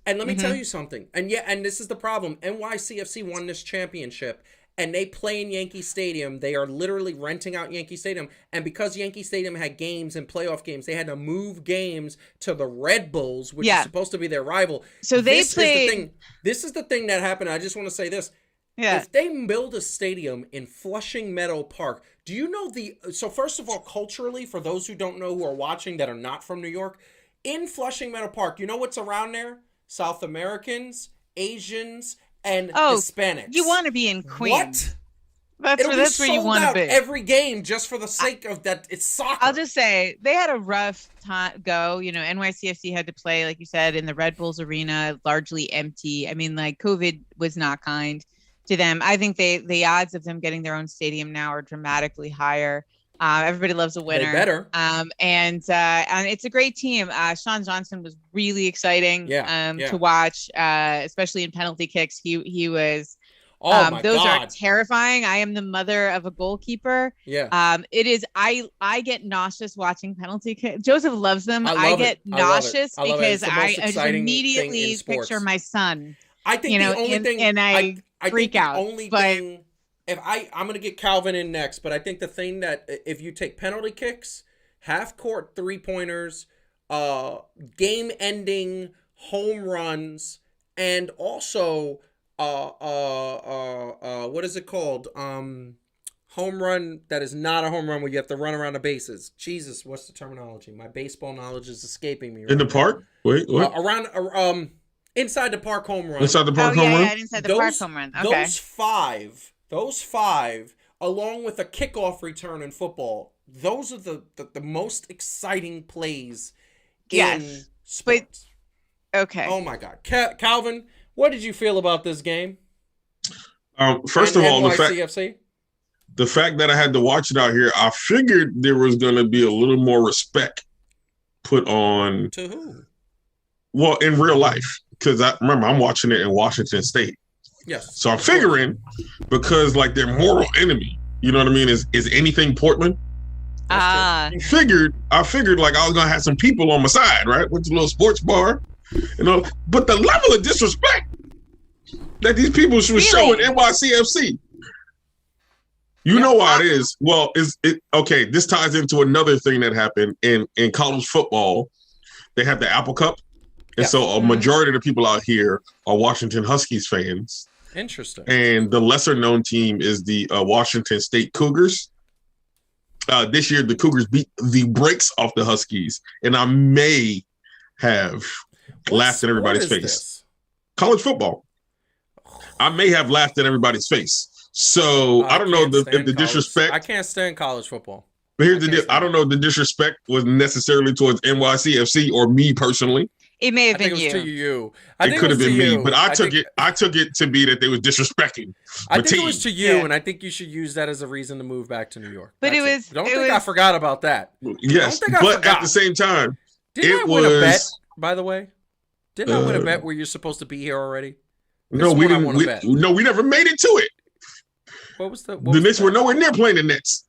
And let me tell you something. And this is the problem. NYCFC won this championship, and they play in Yankee Stadium. They are literally renting out Yankee Stadium. And because Yankee Stadium had games and playoff games, they had to move games to the Red Bulls, which is supposed to be their rival. So This is the thing that happened. I just want to say this. Yeah. If they build a stadium in Flushing Meadow Park, do you know so first of all, culturally, for those who don't know, who are watching that are not from New York, in Flushing Meadow Park, you know what's around there? South Americans, Asians, and Hispanics. You want to be in Queens. What? That's where you want to be. Every game just for the sake of that. It's soccer. I'll just say they had a rough time go. NYCFC had to play, like you said, in the Red Bulls arena, largely empty. I mean, like COVID was not kind to them. I think the odds of them getting their own stadium now are dramatically higher. Everybody loves a winner. They better. And it's a great team. Sean Johnson was really exciting to watch, especially in penalty kicks. He was. Those are terrifying. I am the mother of a goalkeeper. Yeah. It is. I get nauseous watching penalty kicks. Joseph loves them. I get nauseous because I just immediately picture my son. I think the only thing, and I freak out. If I'm going to get Calvin in next, but I think the thing that if you take penalty kicks, half court 3-pointers, game-ending home runs, and also what is it called? Home run that is not a home run where you have to run around the bases. Jesus, what's the terminology? My baseball knowledge is escaping me. In the park? Wait, what? Inside the park home run. Inside the park home run? Yeah, inside the park home run. Okay. Those five, along with a kickoff return in football, those are the most exciting plays in sports. Okay. Oh my God, Calvin, what did you feel about this game? First of all, NYCFC? the fact that I had to watch it out here, I figured there was going to be a little more respect put on. To who? Well, in real life, because I'm watching it in Washington State. Yes. So I'm figuring, because their mortal enemy, you know what I mean, is anything Portland. I figured I was gonna have some people on my side, right? Went to a little sports bar, But the level of disrespect that these people should show at NYCFC, you know why it is. Well, okay? This ties into another thing that happened in college football. They have the Apple Cup, and so a majority of the people out here are Washington Huskies fans. Interesting. And the lesser known team is the Washington State Cougars. This year, the Cougars beat the brakes off the Huskies, and I may have laughed at everybody's face. This? College football. I may have laughed at everybody's face. So I don't know if the disrespect. I can't stand college football. But here's the deal. I don't know if the disrespect was necessarily towards NYCFC or me personally. It may have I think been it was to you. you. It could have been me, but I took think- it. I took it to be that they was disrespecting. I my think it team. was to you, Yeah. and I think you should use that as a reason to move back to New York. But That's it Don't was- think I forgot about that. Yes, Don't think I but forgot. at the same time, Didn't I it win a bet? was. By the way, didn't I win a bet where you're supposed to be here already? No, This we one I didn't. wanna bet. We never made it to it. What was the? The Knicks were nowhere near playing the Nets.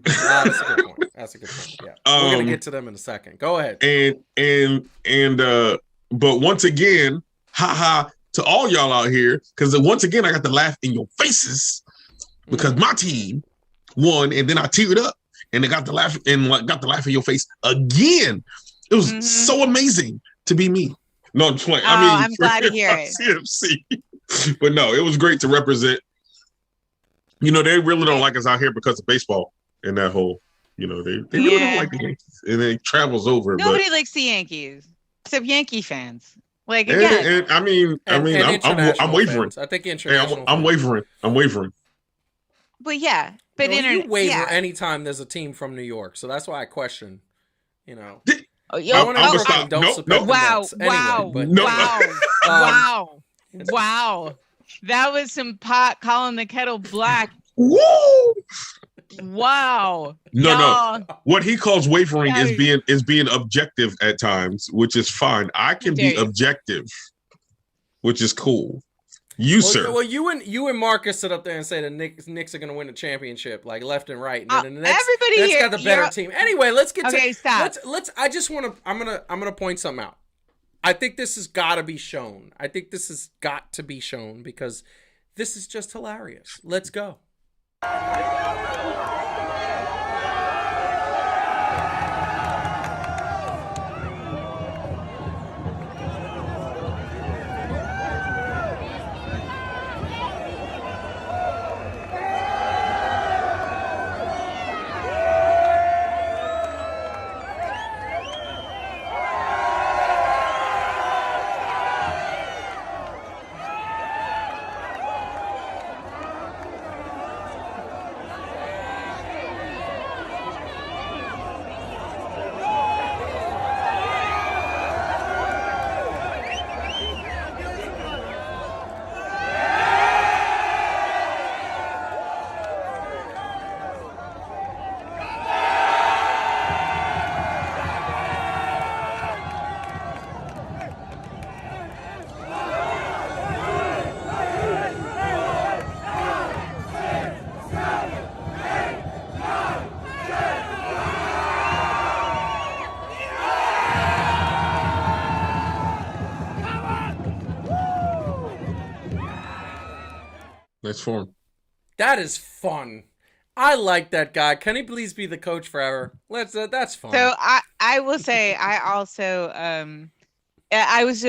That's a good point. That's a good point. Yeah, we're gonna get to them in a second. Go ahead. But once again, to all y'all out here, because once again I got to laugh in your faces because my team won, and then I teared up and they got to laugh in your face again. It was so amazing to be me. No, I'm playing. I'm glad to hear it. CFC. But no, it was great to represent. You know, they really don't like us out here because of baseball and that whole. You know, they really don't like the Yankees, and it travels over. Nobody likes the Yankees except Yankee fans. Like again, and I'm wavering. Fans. I think international. I'm wavering. But yeah, but you waver anytime there's a team from New York, so that's why I question. You know, Wow! That was some pot calling the kettle black. Woo! Wow. No. What he calls wavering is being objective at times, which is fine. I can be objective, which is cool. Sir. Well, you and Marcus sit up there and say the Knicks are going to win the championship, like left and right. And then the Nets, everybody here got the better team. Anyway, let's get to. Stop. Let's. I just want to. I'm gonna point something out. I think this has got to be shown. I think this has got to be shown because this is just hilarious. Let's go. That's fun. That is fun. I like that guy. Can he please be the coach forever? That's fun. So I will say I also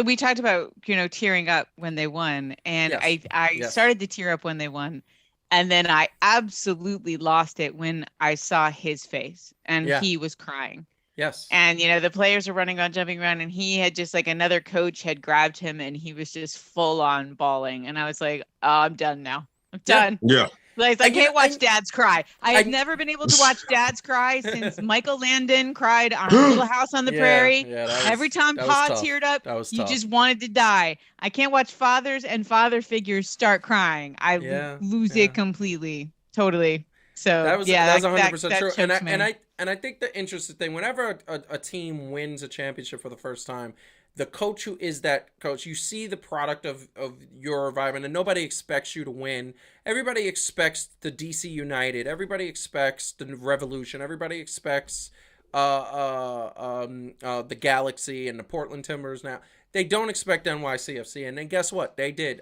we talked about tearing up when they won, and I started to tear up when they won, and then I absolutely lost it when I saw his face and he was crying. Yes. And the players are running on, jumping around, and he had just like another coach had grabbed him and he was just full on bawling, and I was like, oh, I'm done now. I'm done. Yeah. Like, I can't watch dads cry. I have never been able to watch dads cry since Michael Landon cried on Little House on the Prairie. Every time Pa teared up, you just wanted to die. I can't watch fathers and father figures start crying. I lose it completely. Totally. So that was 100% true. That and I think the interesting thing, whenever a team wins a championship for the first time, the coach who is that coach, you see the product of your environment, and nobody expects you to win. Everybody expects the DC United. Everybody expects the Revolution. Everybody expects the Galaxy and the Portland Timbers. Now they don't expect NYCFC, and then guess what? They did.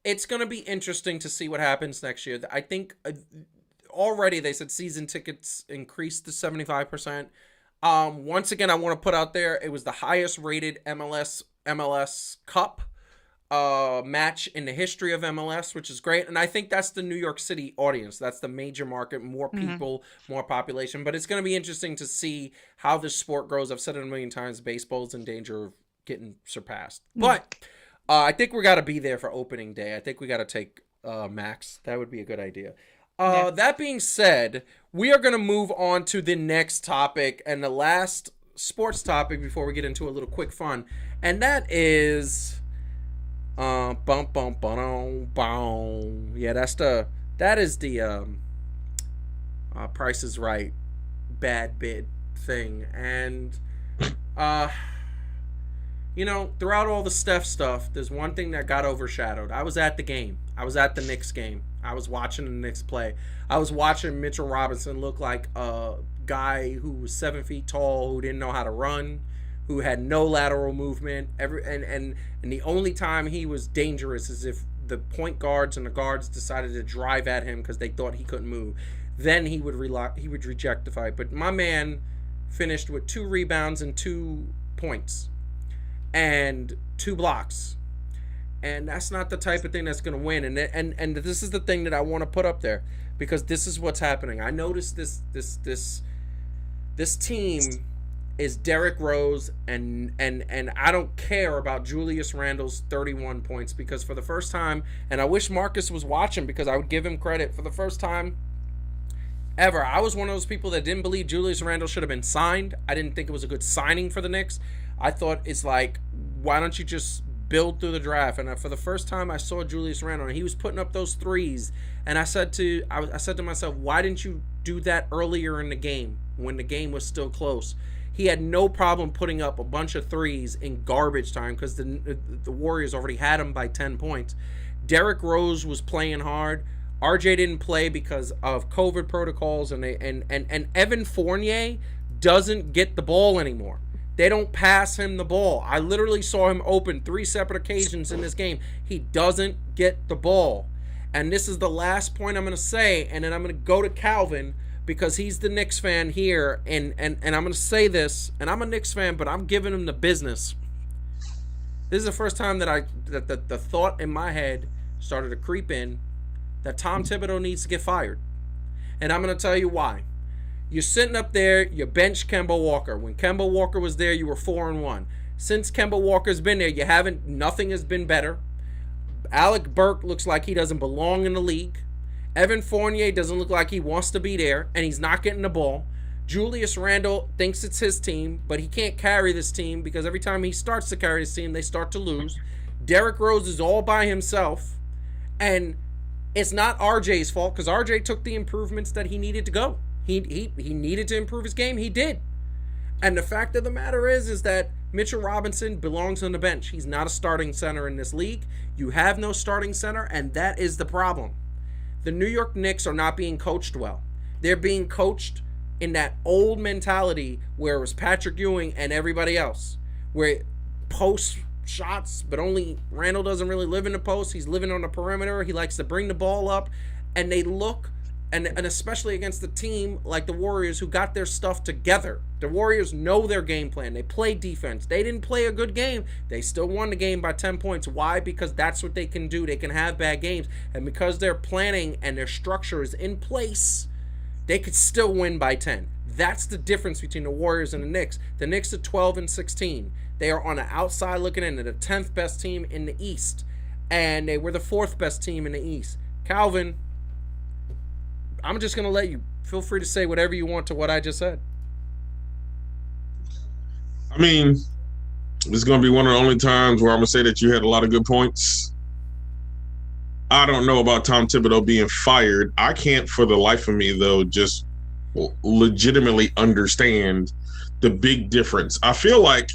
It's going to be interesting to see what happens next year. I think already they said season tickets increased to 75%. Once again, I want to put out there, it was the highest rated MLS Cup match in the history of MLS, which is great. And I think that's the New York City audience. That's the major market, more people, more population. But it's going to be interesting to see how this sport grows. I've said it a million times, baseball's in danger of getting surpassed. But I think we got to be there for opening day. I think we got to take Max. That would be a good idea. That being said, we are going to move on to the next topic and the last sports topic before we get into a little quick fun, and that is bum bum bum bum. Yeah, that is the Price is Right bad bid thing. And throughout all the Steph stuff, there's one thing that got overshadowed. I was at the game. I was at the Knicks game. I was watching the Knicks play. I was watching Mitchell Robinson look like a guy who was 7 feet tall, who didn't know how to run, who had no lateral movement. And the only time he was dangerous is if the point guards and the guards decided to drive at him because they thought he couldn't move. Then he would reject the fight. But my man finished with 2 rebounds and 2 points and 2 blocks. And that's not the type of thing that's going to win. And this is the thing that I want to put up there, because this is what's happening. I noticed this team is Derrick Rose, and I don't care about Julius Randle's 31 points, because for the first time, and I wish Marcus was watching because I would give him credit, for the first time ever, I was one of those people that didn't believe Julius Randle should have been signed. I didn't think it was a good signing for the Knicks. I thought it's like, why don't you just build through the draft? And for the first time, I saw Julius Randle, and he was putting up those threes. And I said to myself, why didn't you do that earlier in the game when the game was still close? He had no problem putting up a bunch of threes in garbage time because the Warriors already had him by 10 points. Derrick Rose was playing hard. RJ didn't play because of COVID protocols, and Evan Fournier doesn't get the ball anymore. They don't pass him the ball. I literally saw him open 3 separate occasions in this game. He doesn't get the ball. And this is the last point I'm going to say, and then I'm going to go to Calvin because he's the Knicks fan here, and I'm going to say this, and I'm a Knicks fan, but I'm giving him the business. This is the first time that the thought in my head started to creep in that Tom Thibodeau needs to get fired. And I'm going to tell you why. You're sitting up there, you bench Kemba Walker. When Kemba Walker was there, you were 4-1. Since Kemba Walker's been there, nothing has been better. Alec Burke looks like he doesn't belong in the league. Evan Fournier doesn't look like he wants to be there, and he's not getting the ball. Julius Randle thinks it's his team, but he can't carry this team because every time he starts to carry his team, they start to lose. Derrick Rose is all by himself, and it's not RJ's fault because RJ took the improvements that he needed to go. He needed to improve his game. He did. And the fact of the matter is that Mitchell Robinson belongs on the bench. He's not a starting center in this league. You have no starting center, and that is the problem. The New York Knicks are not being coached well. They're being coached in that old mentality where it was Patrick Ewing and everybody else, where post shots, but only Randle doesn't really live in the post. He's living on the perimeter. He likes to bring the ball up, and they look, and especially against the team like the Warriors who got their stuff together. The Warriors know their game plan. They play defense. They didn't play a good game. They still won the game by 10 points. Why? Because that's what they can do. They can have bad games, and because their planning and their structure is in place, they could still win by 10. That's the difference between the Warriors and the Knicks. The Knicks are 12-16. They are on the outside looking in. They're the 10th best team in the East, and they were the 4th best team in the East. Calvin, I'm just going to let you feel free to say whatever you want to what I just said. I mean, this is going to be one of the only times where I'm going to say that you had a lot of good points. I don't know about Tom Thibodeau being fired. I can't for the life of me, though, just legitimately understand the big difference. I feel like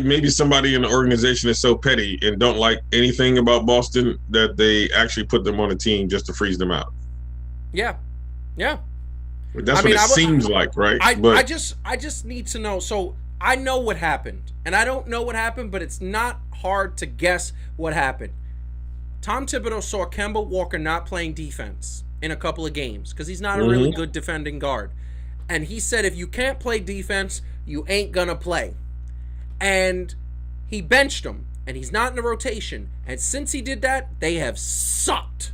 maybe somebody in the organization is so petty and don't like anything about Boston that they actually put them on a team just to freeze them out. Yeah. That's what it seems like, right? I just need to know. So I know what happened, and I don't know what happened, but it's not hard to guess what happened. Tom Thibodeau saw Kemba Walker not playing defense in a couple of games because he's not a really good defending guard. And he said, if you can't play defense, you ain't gonna play. And he benched him, and he's not in the rotation. And since he did that, they have sucked.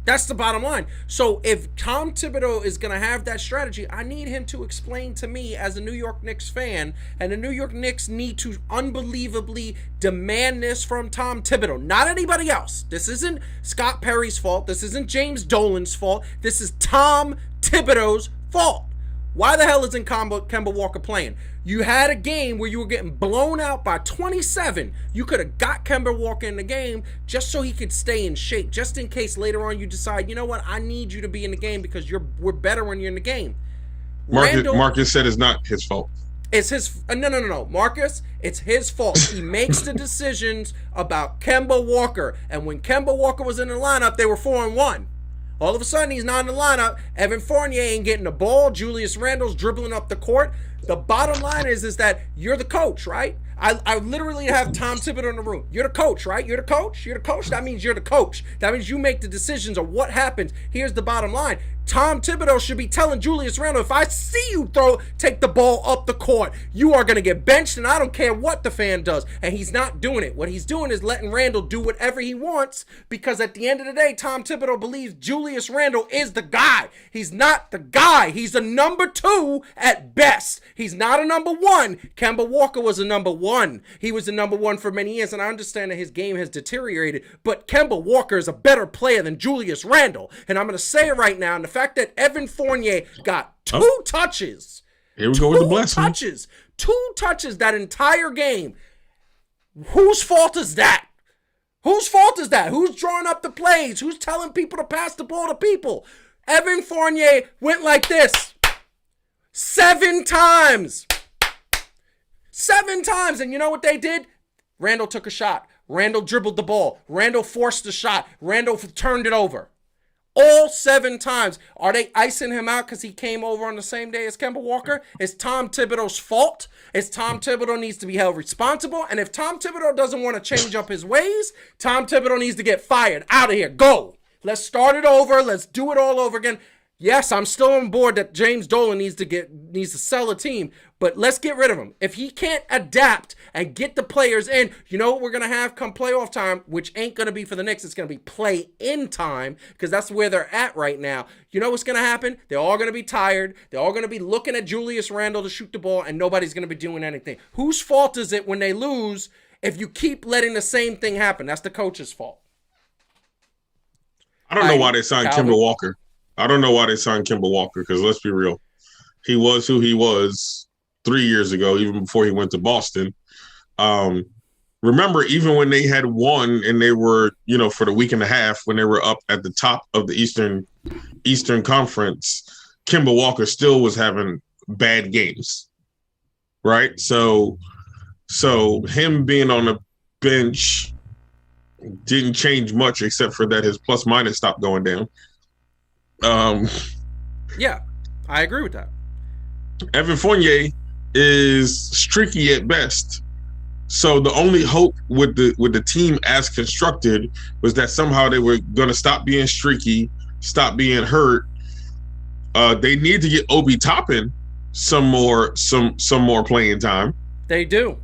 That's the bottom line. So if Tom Thibodeau is going to have that strategy, I need him to explain to me as a New York Knicks fan, and the New York Knicks need to unbelievably demand this from Tom Thibodeau, not anybody else. This isn't Scott Perry's fault. This isn't James Dolan's fault. This is Tom Thibodeau's fault. Why the hell isn't Kemba Walker playing? You had a game where you were getting blown out by 27. You could have got Kemba Walker in the game just so he could stay in shape, just in case later on you decide, you know what, I need you to be in the game because we're better when you're in the game. Marcus said it's not his fault. It's his no, Marcus, it's his fault. He makes the decisions about Kemba Walker, and when Kemba Walker was in the lineup, they were 4-1. All of a sudden, he's not in the lineup. Evan Fournier ain't getting the ball. Julius Randle's dribbling up the court. The bottom line is that you're the coach, right? I literally have Tom Thibodeau in the room. You're the coach, right? You're the coach? You're the coach? That means you're the coach. That means you make the decisions of what happens. Here's the bottom line. Tom Thibodeau should be telling Julius Randle, if I see you take the ball up the court, you are going to get benched, and I don't care what the fan does. And he's not doing it. What he's doing is letting Randle do whatever he wants, because at the end of the day, Tom Thibodeau believes Julius Randle is the guy. He's not the guy. He's a number 2 at best. He's not a number 1. Kemba Walker was a number 1. He was a number 1 for many years, and I understand that his game has deteriorated, but Kemba Walker is a better player than Julius Randle. And I'm going to say it right now, and the fact that Evan Fournier got 2 touches. Here we go with the blessing. 2 touches that entire game. Whose fault is that? Whose fault is that? Who's drawing up the plays? Who's telling people to pass the ball to people? Evan Fournier went like this 7 times. 7 times. And you know what they did? Randle took a shot. Randle dribbled the ball. Randle forced the shot. Randle turned it over. All 7 times. Are they icing him out because he came over on the same day as Kemba Walker? It's Tom Thibodeau's fault. It's Tom Thibodeau needs to be held responsible. And if Tom Thibodeau doesn't want to change up his ways, Tom Thibodeau needs to get fired. Out of here. Go. Let's start it over. Let's do it all over again. Yes, I'm still on board that James Dolan needs to sell a team, but let's get rid of him. If he can't adapt and get the players in, you know what we're going to have come playoff time, which ain't going to be for the Knicks. It's going to be play-in time, because that's where they're at right now. You know what's going to happen? They're all going to be tired. They're all going to be looking at Julius Randle to shoot the ball, and nobody's going to be doing anything. Whose fault is it when they lose if you keep letting the same thing happen? That's the coach's fault. I don't know why they signed Kemba Walker. I don't know why they signed Kemba Walker, because let's be real. He was who he was 3 years ago, even before he went to Boston. Remember, even when they had won and they were, for the week and a half, when they were up at the top of the Eastern Conference, Kemba Walker still was having bad games, right? So him being on the bench didn't change much, except for that his plus minus stopped going down. Yeah, I agree with that. Evan Fournier is streaky at best. So the only hope with the team as constructed was that somehow they were going to stop being streaky, stop being hurt. They need to get Obi Toppin some more playing time. They do.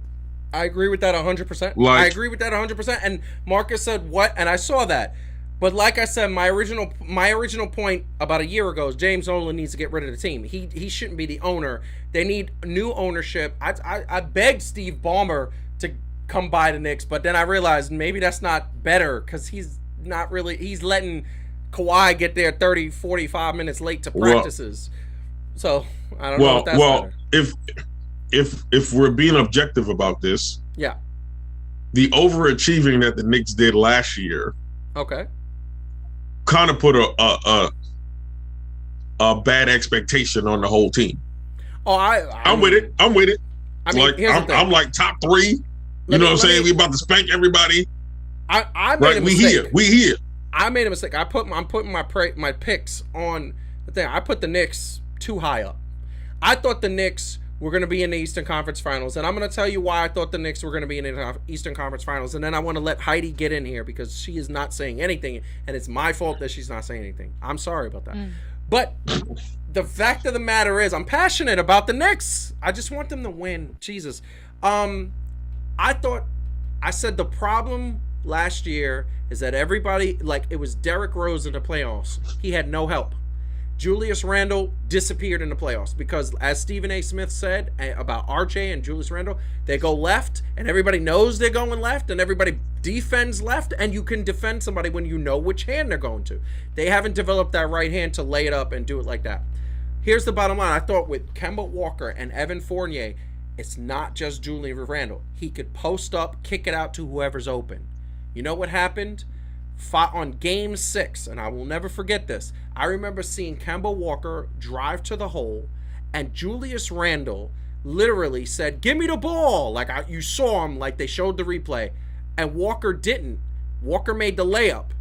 I agree with that 100%. I agree with that 100%. And Marcus said what? And I saw that. But like I said, my original point about a year ago is James Dolan needs to get rid of the team. He shouldn't be the owner. They need new ownership. I begged Steve Ballmer to come by the Knicks, but then I realized maybe that's not better, because he's letting Kawhi get there 30, 45 minutes late to practices. So I don't know if that's better. If we're being objective about this, yeah, the overachieving that the Knicks did last year, okay, kind of put a bad expectation on the whole team. Oh, I'm with it. I mean, I'm like top 3. You know what I'm saying? We about to spank everybody. I made a mistake. We here. I made a mistake. I'm putting my picks on the thing. I put the Knicks too high up. I thought the Knicks were going to be in the Eastern Conference Finals, and I'm going to tell you why I thought the Knicks were going to be in the Eastern Conference Finals, and then I want to let Heidi get in here, because she is not saying anything, and it's my fault that she's not saying anything. I'm sorry about that. But the fact of the matter is, I'm passionate about the Knicks. I just want them to win. Jesus. I said the problem last year is that everybody, it was Derrick Rose in the playoffs. He had no help. Julius Randle disappeared in the playoffs because, as Stephen A. Smith said about RJ and Julius Randle, they go left, and everybody knows they're going left, and everybody defends left, and you can defend somebody when you know which hand they're going to. They haven't developed that right hand to lay it up and do it like that. here's the bottom line. I thought with Kemba Walker and Evan Fournier, it's not just Julius Randle. He could post up, kick it out to whoever's open. You know what happened? On game 6, and I will never forget this, I remember seeing Kemba Walker drive to the hole, and Julius Randle literally said, "Give me the ball." Like you saw him, like they showed the replay, and Walker didn't. Walker made the layup,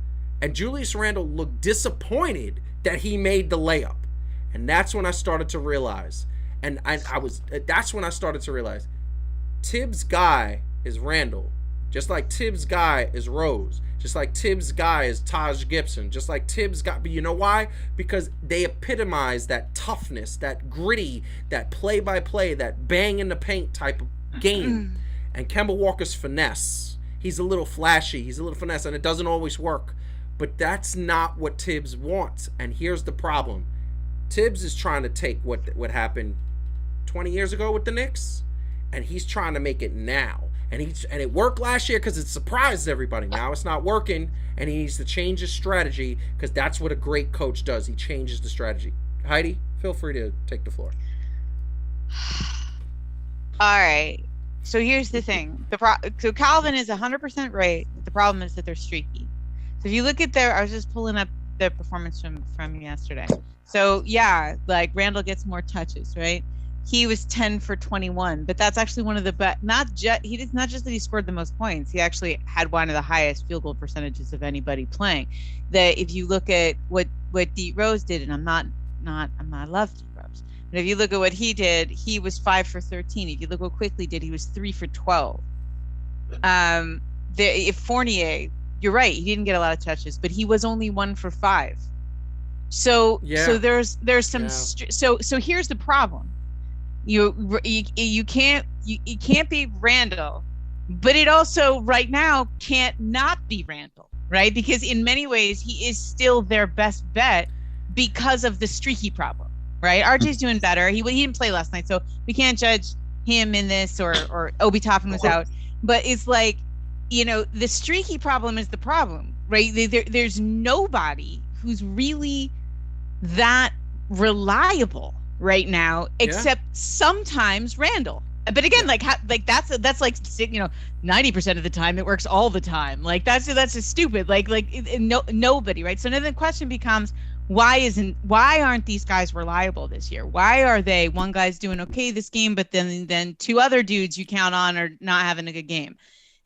and Julius Randle looked disappointed that he made the layup. And that's when I started to realize, that's when I started to realize Tibbs' guy is Randle, just like Tibbs' guy is Rose, just like Tibbs' guy is Taj Gibson, just like Tibbs' guy. But you know why? Because they epitomize that toughness, that gritty, that play-by-play, that bang in the paint type of game. And Kemba Walker's finesse. He's a little flashy. He's a little finesse, and it doesn't always work. But that's not what Tibbs wants. And here's the problem. Tibbs is trying to take what happened 20 years ago with the Knicks, and he's trying to make it now. And it worked last year because it surprised everybody. Now it's not working, and he needs to change his strategy because that's what a great coach does. He changes the strategy. Heidi, feel free to take the floor. All right. So here's the thing. So Calvin is 100% right. The problem is that they're streaky. So if you look at I was just pulling up the performance from yesterday. So yeah, like Randle gets more touches, right? He was 10 for 21, but that's actually one of the best. Not just that he scored the most points. He actually had one of the highest field goal percentages of anybody playing. That if you look at what D Rose did, and I'm not love D Rose, but if you look at what he did, he was 5 for 13. If you look what Quickly did, he was 3 for 12. If Fournier, you're right, he didn't get a lot of touches, but he was only 1 for 5. So there's some. Yeah. So here's the problem. You can't be Randle, but it also right now can't not be Randle, right? Because in many ways he is still their best bet because of the streaky problem, right? RJ's doing better. He didn't play last night, so we can't judge him in this or Obi Toppin was out. But it's like, the streaky problem is the problem, right? There's nobody who's really that reliable right now, except sometimes Randle. But again, that's 90% of the time it works all the time. Like that's just stupid. Nobody, right? So then the question becomes, why aren't these guys reliable this year? Why are they? One guy's doing okay this game, but then two other dudes you count on are not having a good game,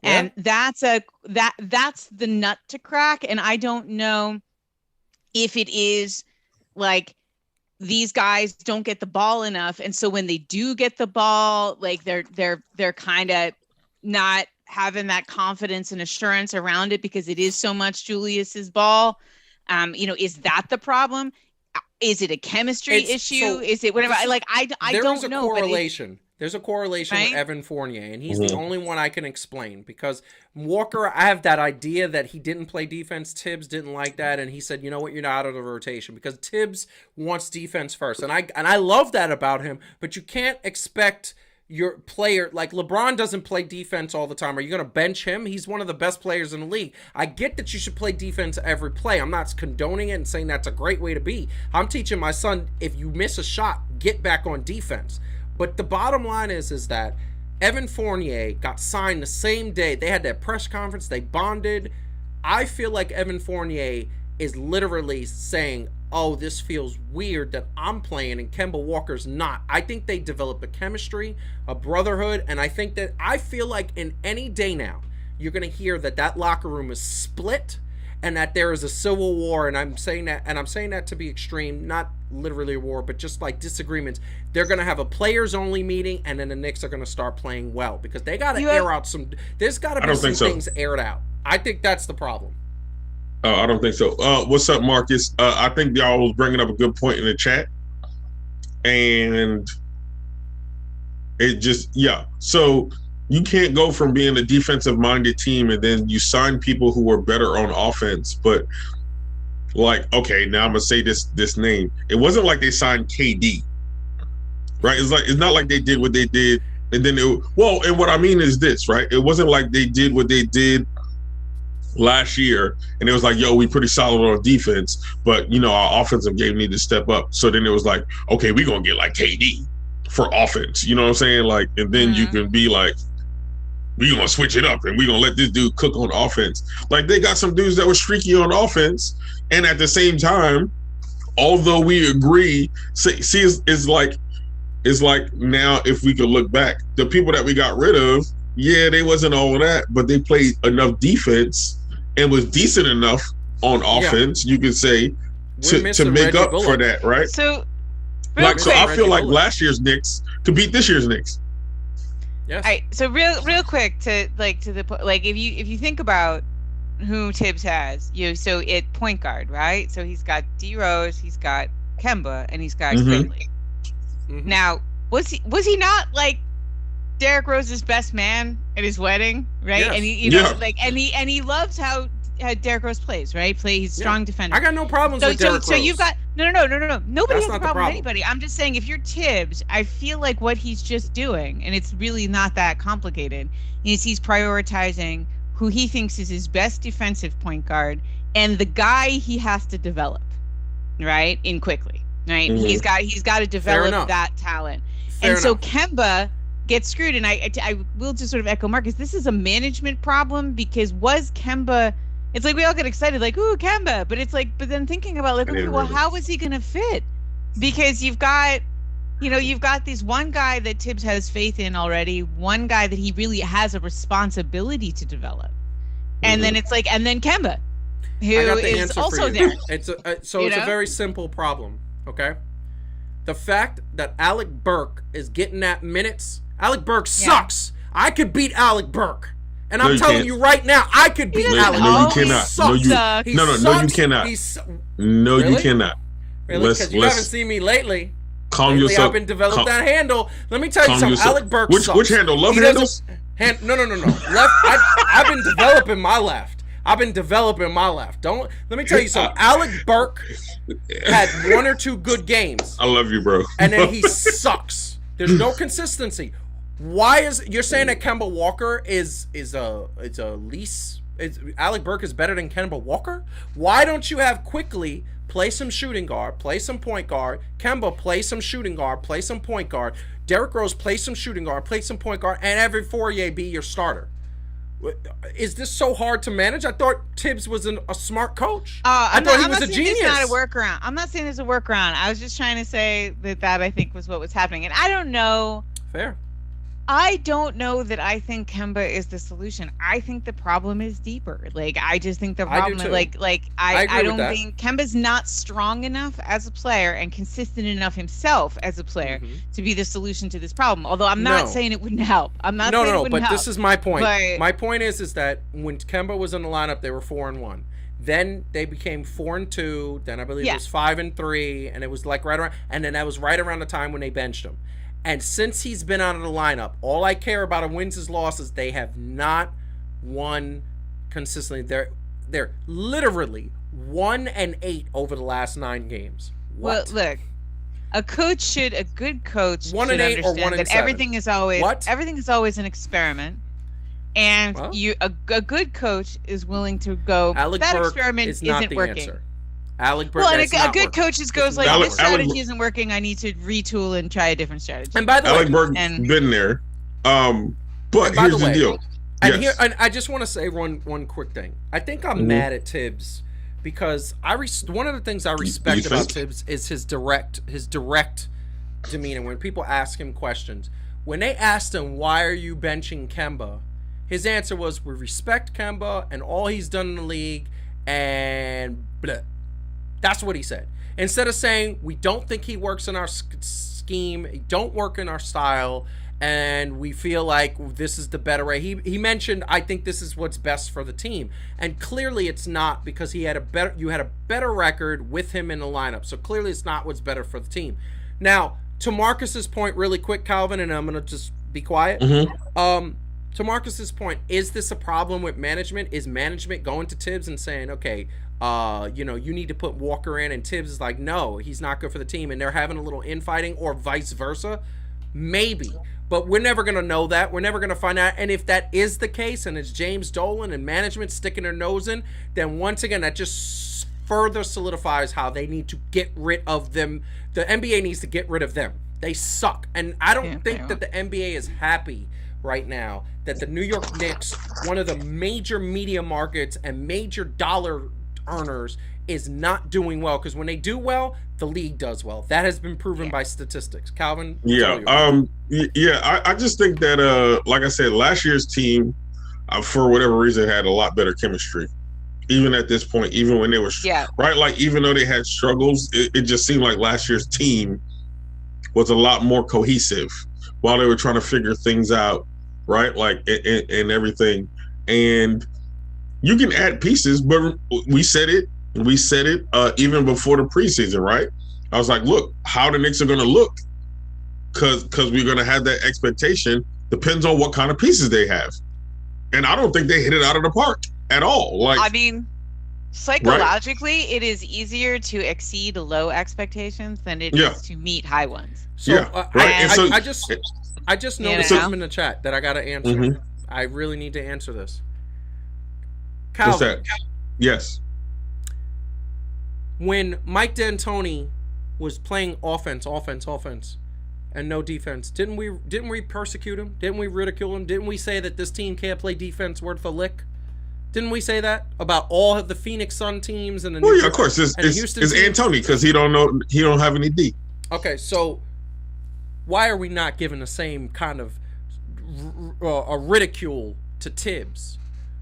and that's the nut to crack. And I don't know if it is like these guys don't get the ball enough, and so when they do get the ball, like they're kind of not having that confidence and assurance around it because it is so much Julius's ball. Is that the problem? Is it a chemistry issue? Is it whatever? I don't know. There's a correlation right? with Evan Fournier, and he's the only one I can explain because Walker, I have that idea that he didn't play defense. Tibbs didn't like that, and he said, "You know what? You're not out of the rotation," because Tibbs wants defense first, and I love that about him. But you can't expect your player, like LeBron doesn't play defense all the time. Are you going to bench him? He's one of the best players in the league. I get that you should play defense every play. I'm not condoning it and saying that's a great way to be. I'm teaching my son, if you miss a shot, get back on defense. But the bottom line is that Evan Fournier got signed the same day. They had that press conference. They bonded. I feel like Evan Fournier is literally saying, oh, this feels weird that I'm playing and Kemba Walker's not. I think they developed a chemistry, a brotherhood, and I feel like in any day now, you're going to hear that locker room is split and that there is a civil war, and I'm saying that to be extreme, not literally a war, but just like disagreements. They're going to have a players-only meeting, and then the Knicks are going to start playing well because they got to air out some. There's got to be some things aired out. I think that's the problem. I don't think so. What's up, Marcus? I think y'all was bringing up a good point in the chat, and it just So you can't go from being a defensive-minded team and then you sign people who are better on offense, but like, okay, now I'm gonna say this name. It wasn't like they signed KD, right? It's not like they did what they did, and then and what I mean is this, right? It wasn't like they did what they did last year, and it was like, yo, we pretty solid on defense, but our offensive game needed to step up. So then it was like, okay, we're gonna get like KD for offense. You know what I'm saying? Like, and then you can be like, we're gonna switch it up and we're gonna let this dude cook on offense. Like, they got some dudes that were streaky on offense, and at the same time, although we agree, it's like now, if we could look back, the people that we got rid of, yeah, they wasn't all that, but they played enough defense and was decent enough on offense, you could say, to make up for that, right? So, so I feel like last year's Knicks could beat this year's Knicks. All Yes. right, so real quick to the point, like if you think about who Tibbs has, so at point guard, right? So he's got D Rose, he's got Kemba, and he's got Quigley. Now, was he not like Derrick Rose's best man at his wedding, right? Yes. And he loves how Derrick Rose plays, right? He's strong defender. I got no problems with Derrick Rose. So you've got no. Nobody has a problem with anybody. I'm just saying, if you're Tibbs, I feel like what he's just doing, and it's really not that complicated, is he's prioritizing who he thinks is his best defensive point guard and the guy he has to develop, right? In Quickly, right? He's got to develop that talent. So Kemba gets screwed, and I will just sort of echo Marcus. This is a management problem, because was Kemba? It's like we all get excited, like, ooh, Kemba, but it's like, but then thinking about, like, okay, well, how is he going to fit? Because you've got this one guy that Tibbs has faith in already, one guy that he really has a responsibility to develop, and then it's like, and then Kemba, who is also there. It's a very simple problem, okay? The fact that Alec Burke is getting that minutes. Alec Burke sucks. I could beat Alec Burke. And I'm telling you right now, I could beat Alec Burke. No, you cannot. No, you cannot. No, you cannot. Really? Because you haven't seen me lately. Calm yourself. I've been developing that handle. Let me tell you something. Alec Burke sucks. Which handle? Left handles? No. Left. I've been developing my left. Let me tell you something. Alec Burke had one or two good games. I love you, bro. And then he sucks. There's no consistency. Why is you're saying that Kemba Walker is Alec Burke is better than Kemba Walker? Why don't you have Quickly play some shooting guard, play some point guard, Kemba play some shooting guard, play some point guard, Derrick Rose play some shooting guard, play some point guard, and every Fourier be your starter? Is this so hard to manage? I thought Tibbs was a smart coach. I thought he was a genius. It's not a workaround. I'm not saying it's a workaround. I was just trying to say that I think was what was happening, and I don't know. Fair. I don't know that I think Kemba is the solution. I think the problem is deeper. Like, I just think the problem, I don't think Kemba's not strong enough as a player and consistent enough himself as a player to be the solution to this problem. Although I'm not saying it wouldn't help. I'm not saying it wouldn't help. But this is my point. My point is that when Kemba was in the lineup, they were 4-1. Then they became 4-2. Then I believe it was 5-3, and it was like right around. And then that was right around the time when they benched him. And since he's been out of the lineup, all I care about are wins and losses. They have not won consistently. They're literally 1-8 over the last 9 games. What? Well, look, a good coach should 1-8 or 1-7. That everything is always an experiment. And a good coach is willing to go. Alec that Burke experiment isn't working. Answer. Alec Burke. Well, and a good coach just goes like, this strategy isn't working. I need to retool and try a different strategy. And by the Alec Burke been there. But here's the deal. And I just want to say one quick thing. I think I'm mad at Tibbs because one of the things I respect about Tibbs is his direct demeanor. When people ask him questions, when they asked him, "Why are you benching Kemba?" his answer was, "We respect Kemba and all he's done in the league, and blah." That's what he said. Instead of saying, we don't think he works in our scheme, he don't work in our style, and we feel like this is the better way. He mentioned, I think this is what's best for the team. And clearly it's not, because you had a better record with him in the lineup. So clearly it's not what's better for the team. Now, to Marcus's point really quick, Calvin, and I'm going to just be quiet. To Marcus's point, is this a problem with management? Is management going to Tibbs and saying, okay, you need to put Walker in, and Tibbs is like, no, he's not good for the team, and they're having a little infighting, or vice versa? Maybe. But we're never going to know that. We're never going to find out. And if that is the case, and it's James Dolan and management sticking their nose in, then once again, that just further solidifies how they need to get rid of them. The NBA needs to get rid of them. They suck. And I don't think that the NBA is happy right now that the New York Knicks, one of the major media markets and major dollar earners, is not doing well, because when they do well, the league does well. That has been proven by statistics. Calvin? I just think that, like I said, last year's team, for whatever reason, had a lot better chemistry. Even at this point, even when they were right, like even though they had struggles, it just seemed like last year's team was a lot more cohesive while they were trying to figure things out, right? Like and everything. And you can add pieces, but we said it even before the preseason, right? I was like, look, how the Knicks are going to look, because we're going to have that expectation. Depends on what kind of pieces they have. And I don't think they hit it out of the park at all. Like, I mean, psychologically, it is easier to exceed low expectations than it is to meet high ones. So, I just noticed something in the chat that I got to answer. Mm-hmm. I really need to answer this. Calvin. What's that? Yes. When Mike D'Antoni was playing offense, and no defense, didn't we persecute him? Didn't we ridicule him? Didn't we say that this team can't play defense worth a lick? Didn't we say that about all of the Phoenix Sun teams and the Well, yeah, of course, it's D'Antoni, because he don't have any D. Okay, so why are we not giving the same kind of a ridicule to Tibbs?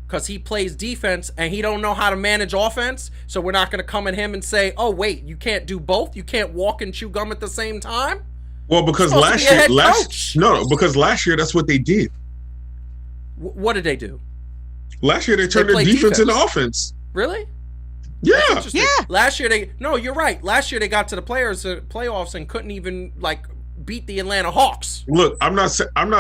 Because he plays defense and he don't know how to manage offense, so we're not going to come at him and say, "Oh, wait, you can't do both. You can't walk and chew gum at the same time." Well, because last year that's what they did. What did they do? Last year they turned their defense into offense. Really? Yeah. Last year you're right. Last year they got to the playoffs and couldn't even beat the Atlanta Hawks. Look, I'm not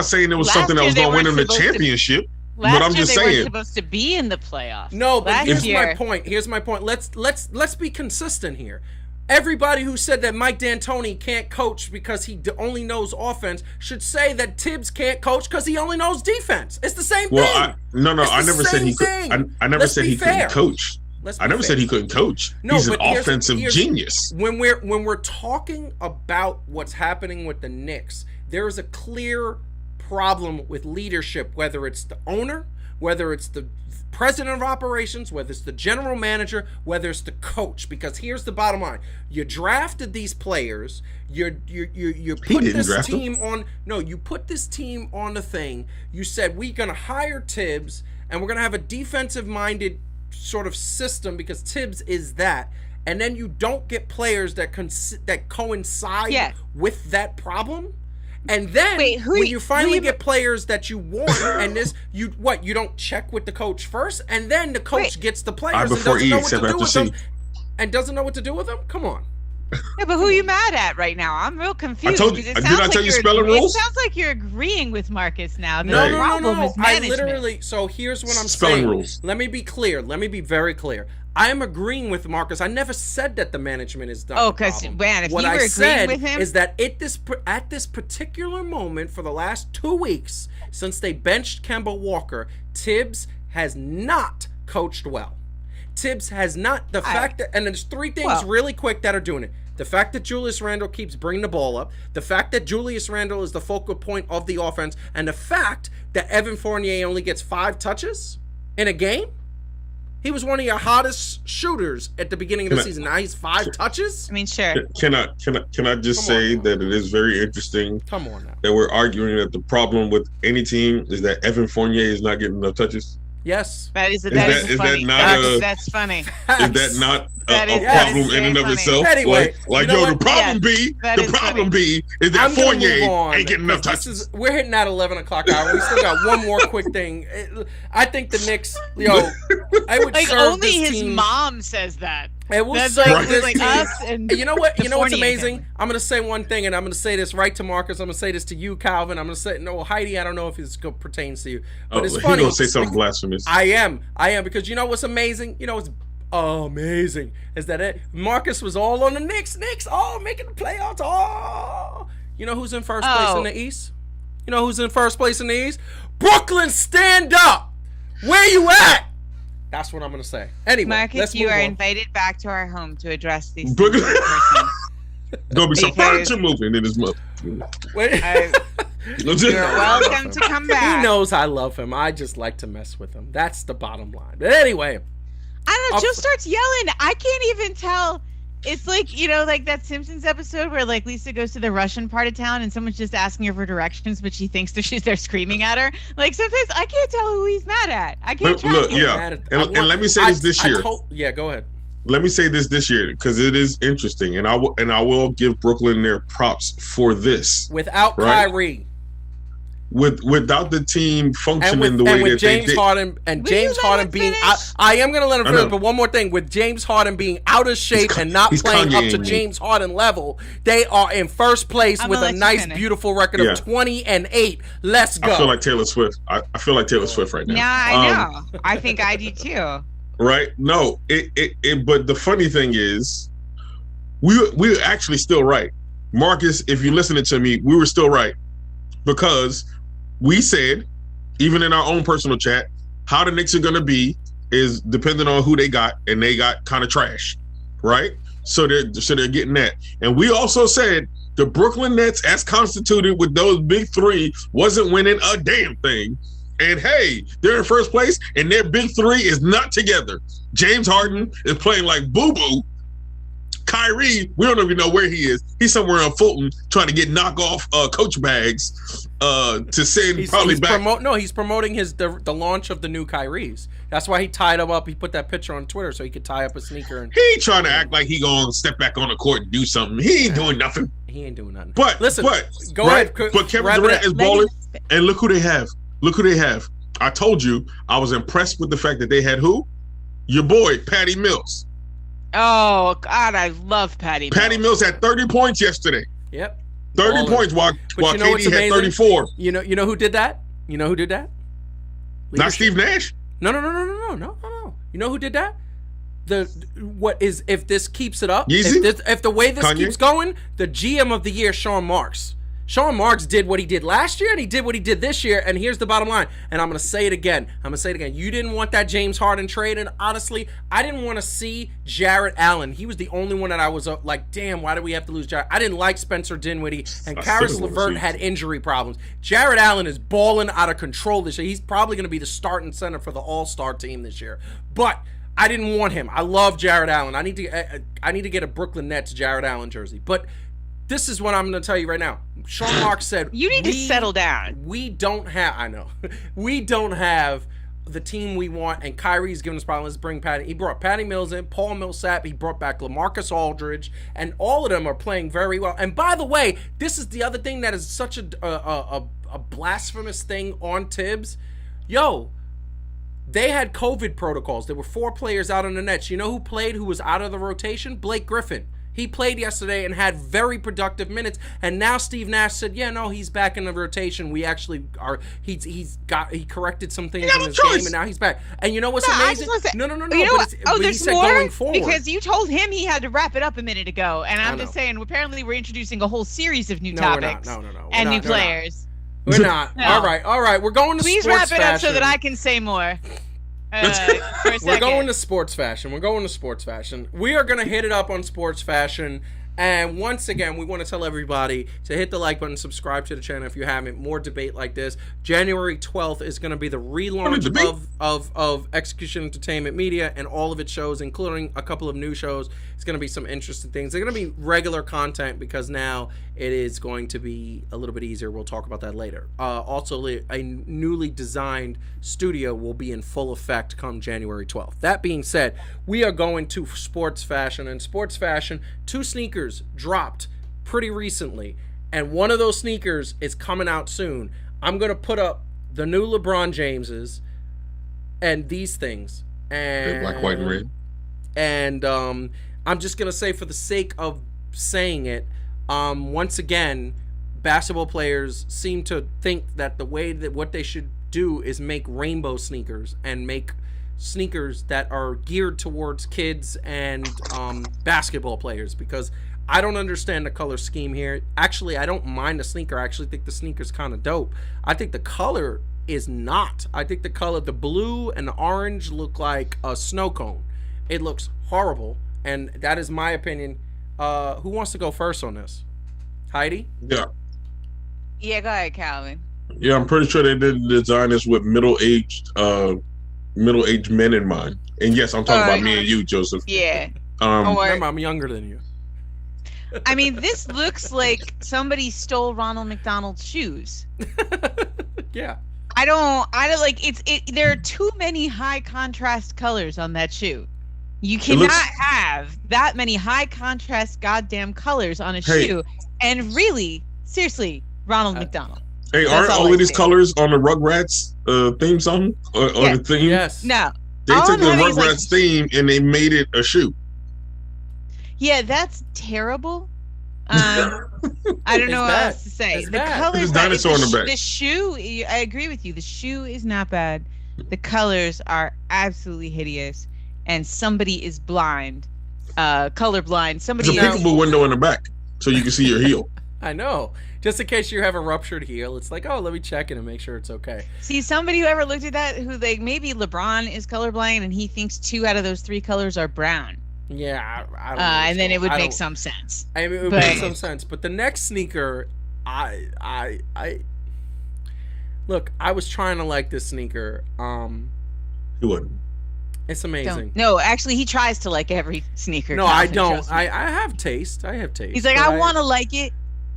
saying it was something that was going to win them the championship. But I'm just saying, they weren't supposed to be in the playoffs. No, but here's my point. Let's be consistent here. Everybody who said that Mike D'Antoni can't coach because he only knows offense should say that Tibbs can't coach because he only knows defense. It's the same thing. I never said he could. I never said he couldn't coach. I never said he couldn't coach. No, he's an offensive genius. When we're talking about what's happening with the Knicks, there is a clear problem with leadership, whether it's the owner, whether it's the president of operations, whether it's the general manager, whether it's the coach. Because here's the bottom line: you drafted these players, you put this team on. No, you put this team on the thing. You said we're gonna hire Tibbs, and we're gonna have a defensive-minded sort of system because Tibbs is that. And then you don't get players that coincide with that problem. And then when you finally get players that you want, and you don't check with the coach first, and then the coach gets the players and doesn't know what to do with them. Come on. Yeah, but who are you mad at right now? I'm real confused. I told you. Did I tell you spelling rules? It sounds like you're agreeing with Marcus now. No. I literally. So here's what I'm saying. Spelling rules. Let me be clear. Let me be very clear. I am agreeing with Marcus. I never said that the management is done. Oh, because man, if what you were agreeing with him, is that at this particular moment for the last 2 weeks since they benched Kemba Walker, Tibbs has not coached well. Tibbs has not. The fact that, and there's three things really quick that are doing it. The fact that Julius Randle keeps bringing the ball up, the fact that Julius Randle is the focal point of the offense, and the fact that Evan Fournier only gets 5 touches in a game. He was one of your hottest shooters at the beginning of the season. Now he's 5 touches. I mean, sure. Can I just say that it is very interesting that we're arguing that the problem with any team is that Evan Fournier is not getting enough touches? Yes. That's funny. That's funny. Is that not a problem in and of itself? Anyway, the problem be is that Fournier ain't getting enough touches. We're hitting that 11 o'clock hour. We still got one more quick thing. I think the Knicks, I would serve only this his team. Mom says that. It will serve this team. Us and you know what? You know what's amazing? I'm going to say one thing, and I'm going to say this right to Marcus. I'm going to say this to you, Calvin. I'm going to say Heidi. I don't know if this pertains to you, but it's funny. He's going to say something blasphemous. I am because you know what's amazing? You know what's amazing is that Marcus was all on the Knicks, making the playoffs. You know who's in first place in the East? You know who's in first place in the East? Brooklyn, stand up! Where you at? That's what I'm going to say. Anyway, Marcus, you are invited back to our home to address these Brooklyn. things. Gonna be some furniture moving in this month. You're welcome to come back. He knows I love him. I just like to mess with him. That's the bottom line. But anyway. I don't know, Joe starts yelling. I can't even tell. It's like, you know, like that Simpsons episode where like Lisa goes to the Russian part of town and someone's just asking her for directions, but she thinks they're screaming at her. Like sometimes I can't tell who he's mad at. I can't tell. Look, yeah. And let me say this year. Yeah, go ahead. Let me say this year because it is interesting, and I will give Brooklyn their props for this. Without Kyrie, without the team functioning the way that James they did. Harden and James Harden being I am going to let him finish, but one more thing, with James Harden being out of shape and not playing up to James Harden level, they are in first place with a nice beautiful record of 20-8. Let's go. I feel like Taylor Swift. I feel like Taylor Swift right now. Yeah, I know. I think I do too. Right? No, but the funny thing is we're actually still right. Marcus, if you're listening to me, we were still right. Because we said, even in our own personal chat, how the Knicks are going to be is depending on who they got, and they got kind of trash, right? So they're getting that. And we also said the Brooklyn Nets, as constituted with those big three, wasn't winning a damn thing. And hey, they're in first place, and their big three is not together. James Harden is playing like boo-boo. Kyrie, we don't even know where he is. He's somewhere on Fulton trying to get knockoff coach bags to send back. He's promoting the launch of the new Kyries. That's why he tied him up. He put that picture on Twitter so he could tie up a sneaker. And he trying to act like he gonna step back on the court and do something. He ain't doing nothing. He ain't doing nothing. But listen, go ahead. But Kevin Durant is balling, and look who they have. Look who they have. I told you I was impressed with the fact that they had who? Your boy, Patty Mills. Oh, God, I love Patty Mills. Patty Mills had 30 points yesterday. Yep. 30 points while KD had 34. You know who did that? You know who did that? Leadership. Not Steve Nash? No. You know who did that? If this keeps it up, if the way this keeps going, the GM of the year, Sean Marks. Sean Marks did what he did last year, and he did what he did this year, and here's the bottom line, and I'm going to say it again. You didn't want that James Harden trade, and honestly, I didn't want to see Jarrett Allen. He was the only one that I was like, damn, why do we have to lose Jarrett? I didn't like Spencer Dinwiddie, and Karis LeVert had injury problems. Jarrett Allen is balling out of control this year. He's probably going to be the starting center for the All-Star team this year, but I didn't want him. I love Jarrett Allen. I need to get a Brooklyn Nets Jarrett Allen jersey, but this is what I'm going to tell you right now. Sean Marks said, you need to settle down. We don't have the team we want, and Kyrie's giving us problems. Let's bring Patty. He brought Patty Mills in, Paul Millsap. He brought back LaMarcus Aldridge, and all of them are playing very well. And by the way, this is the other thing that is such a blasphemous thing on Tibbs. Yo, they had COVID protocols. There were 4 players out on the Nets. You know who played, who was out of the rotation? Blake Griffin. He played yesterday and had very productive minutes, and now Steve Nash said, "Yeah, no, he's back in the rotation. We actually are. He corrected some things in his game, and now he's back." And you know what's amazing? No. You know what? There's more going forward, because you told him he had to wrap it up a minute ago, and I'm just saying. Apparently, we're introducing a whole series of new topics. No. And new players. We're not. No. All right. We're going to Please sports wrap it up fashion. so that I can say more. We're going to sports fashion. We are going to hit it up on sports fashion. And once again, we want to tell everybody to hit the like button, subscribe to the channel if you haven't. More debate like this. January 12th is going to be the relaunch of Execution Entertainment Media and all of its shows, including a couple of new shows. It's going to be some interesting things. They're going to be regular content because now it is going to be a little bit easier. We'll talk about that later. Also, a newly designed studio will be in full effect come January 12th. That being said, we are going to sports fashion. And sports fashion, 2 sneakers dropped pretty recently, and one of those sneakers is coming out soon. I'm going to put up the new LeBron Jameses and these things. And black, white, and red. And I'm just going to say, for the sake of saying it, once again, basketball players seem to think that what they should do is make rainbow sneakers and make sneakers that are geared towards kids and basketball players, because I don't understand the color scheme here. Actually, I don't mind the sneaker. I actually think the sneaker's kind of dope. I think the color is not. I think the color, the blue and the orange look like a snow cone. It looks horrible, and that is my opinion. Who wants to go first on this? Heidi? Yeah. Yeah, go ahead, Calvin. Yeah, I'm pretty sure they didn't design this with middle-aged men in mind. And yes, I'm talking about me and you, Joseph. Yeah. Remember, I'm younger than you. I mean, this looks like somebody stole Ronald McDonald's shoes. Yeah. I don't like there are too many high contrast colors on that shoe. You cannot have that many high contrast goddamn colors on a shoe. And really, seriously, Ronald McDonald. Hey, aren't all of these colors on the Rugrats theme song? Or the theme? Yes. No. They took the Rugrats theme and they made it a shoe. Yeah, that's terrible. I don't know what else to say. The colors, dinosaur in the back. The shoe, I agree with you. The shoe is not bad. The colors are absolutely hideous, and somebody is blind, colorblind. Somebody. There's a peekaboo window in the back, so you can see your heel. I know. Just in case you have a ruptured heel, it's like, oh, let me check it and make sure it's okay. See, somebody who ever looked at that, who maybe LeBron is colorblind, and he thinks 2 out of those 3 colors are brown. Yeah, I don't know. And then it would make some sense. I mean, it would make some sense. But the next sneaker, look, I was trying to like this sneaker. You wouldn't. It's amazing. No, actually, he tries to like every sneaker. No, I don't. I have taste. I have taste. He's like, I want to like it.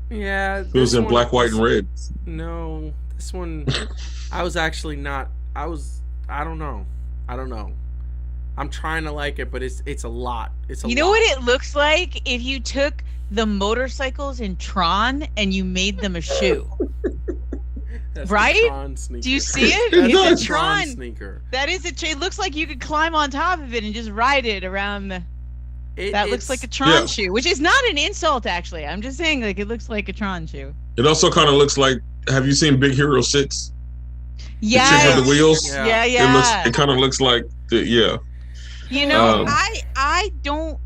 Yeah. It was in black, white, and red. No, this one, I was actually not. I don't know. I'm trying to like it, but it's a lot. It's a lot. You know what it looks like if you took the motorcycles in Tron and you made them a shoe. Right? Do you see it? It's a Tron sneaker. That is it looks like you could climb on top of it and just ride it around the that looks like a Tron shoe, which is not an insult actually. I'm just saying like it looks like a Tron shoe. It also kind of looks like, have you seen Big Hero 6? Yeah. The chick with the wheels? Yeah. It kind of looks like You know, I don't.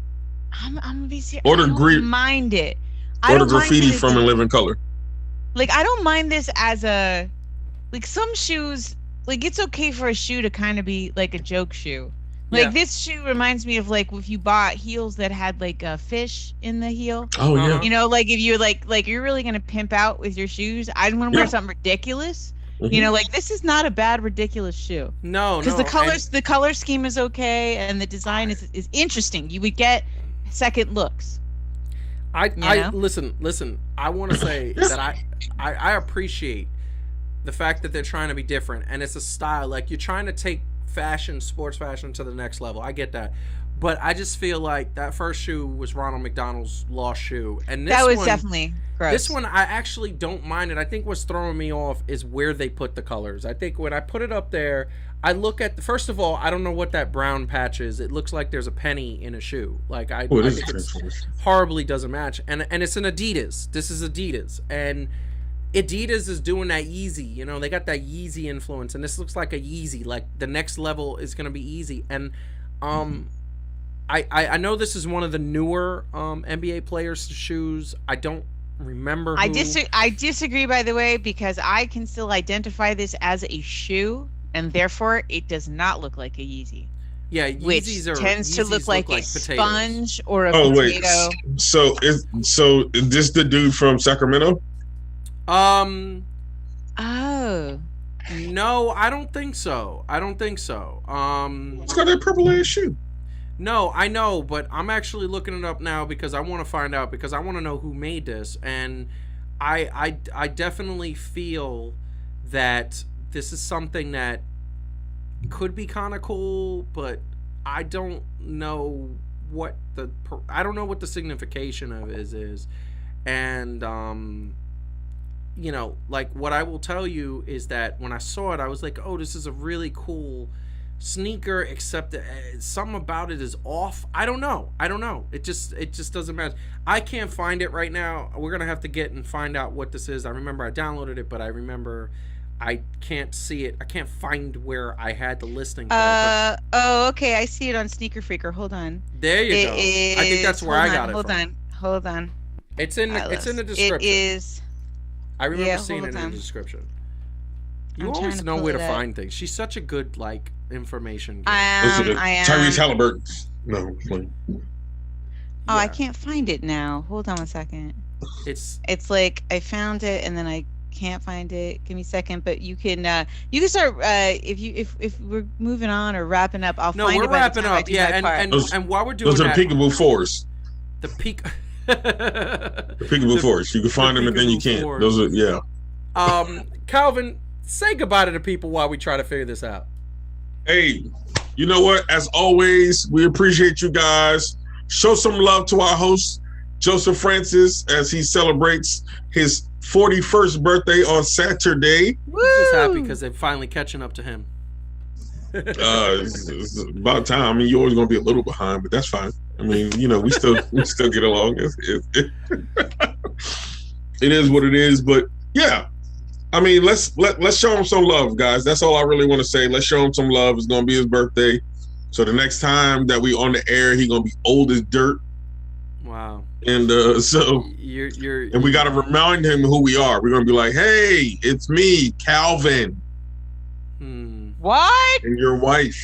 I'm gonna be serious. I don't mind it. Or the graffiti from In Living Color. Like I don't mind this as a, like some shoes. Like it's okay for a shoe to kind of be like a joke shoe. Like this shoe reminds me of like if you bought heels that had like a fish in the heel. Oh yeah. You know, like if you're like you're really gonna pimp out with your shoes. I want to wear something ridiculous. Mm-hmm. You know, like this is not a bad ridiculous shoe. No, because the color scheme is okay and the design is interesting. You would get second looks. I listen. I want to say that I appreciate the fact that they're trying to be different and it's a style. Like you're trying to take sports fashion to the next level. I get that. But I just feel like that first shoe was Ronald McDonald's lost shoe. And that was definitely gross. This one, I actually don't mind it. I think what's throwing me off is where they put the colors. I think when I put it up there, I look at, first of all, I don't know what that brown patch is. It looks like there's a penny in a shoe. Like, I think it horribly doesn't match. And it's an Adidas. This is Adidas. And Adidas is doing that Yeezy. You know, they got that Yeezy influence. And this looks like a Yeezy. Like, the next level is going to be Yeezy. And, I know this is one of the newer NBA players' shoes. I don't remember. I disagree, by the way, because I can still identify this as a shoe, and therefore it does not look like a Yeezy. Yeah, Yeezys tends to look like a sponge or a potato. Wait, so is this the dude from Sacramento? Oh. No, I don't think so. It's got that purple ass shoe. No, I know, but I'm actually looking it up now because I want to find out, because I want to know who made this, and I definitely feel that this is something that could be kind of cool, but I don't know what the signification of it is, and you know, like what I will tell you is that when I saw it, I was like, oh, this is a really cool sneaker, except that something about it is off. I don't know. It just doesn't match. I can't find it right now. We're gonna have to get and find out what this is. I remember I downloaded it, but I remember I can't see it. I can't find where I had the listing. Okay. I see it on Sneaker Freaker. Hold on. There you go. I think that's where I got it from. Hold on. It's in the description. It is. I remember Yeah, seeing it hold in on. the description. You I'm trying always to know pull where to it up. find things. She's such a good information. Those are the I am. Tyrese Halliburton. No. Oh, I can't find it now. Hold on a second. It's like I found it and then I can't find it. Give me a second, but you can start if we're moving on or wrapping up. I'll find we're it by the wrapping time I up. do Yeah, my part. and while we're doing Those are that, peekaboo fours. the peak. The peekaboo fours. You can find them and then you can't. Fours. Those are Calvin, say goodbye to the people while we try to figure this out. Hey, you know what? As always, we appreciate you guys. Show some love to our host, Joseph Francis, as he celebrates his 41st birthday on Saturday. Woo! I'm just happy because they're finally catching up to him. It's about time. I mean, you're always going to be a little behind, but that's fine. I mean, you know, we still get along. It is what it is. But yeah, I mean, let's show him some love, guys. That's all I really want to say. Let's show him some love. It's going to be his birthday. So the next time that we on the air, he's going to be old as dirt. Wow. And so and we got to remind him who we are. We're going to be like, hey, it's me, Calvin. What? And your wife.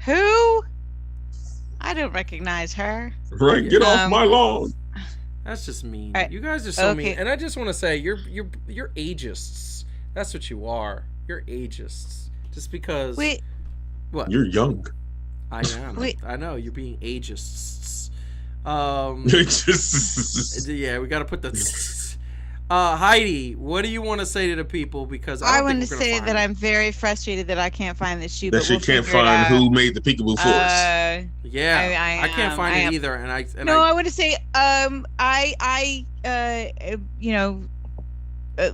Who? I don't recognize her. Right, get off my lawn. That's just mean. Right. You guys are so Okay. mean. And I just want to say, you're ageists. That's what you are. You're ageists. Just because. Wait. What? You're young. I am. Wait. I know you're being ageists. Yeah, we got to put the. Heidi, what do you want to say to the people? Because I want to say that I'm very frustrated that I can't find this shoe. That but she we'll can't figure it find out. who made the peekaboo fours. Yeah, I can't find it either. And I want to say, you know,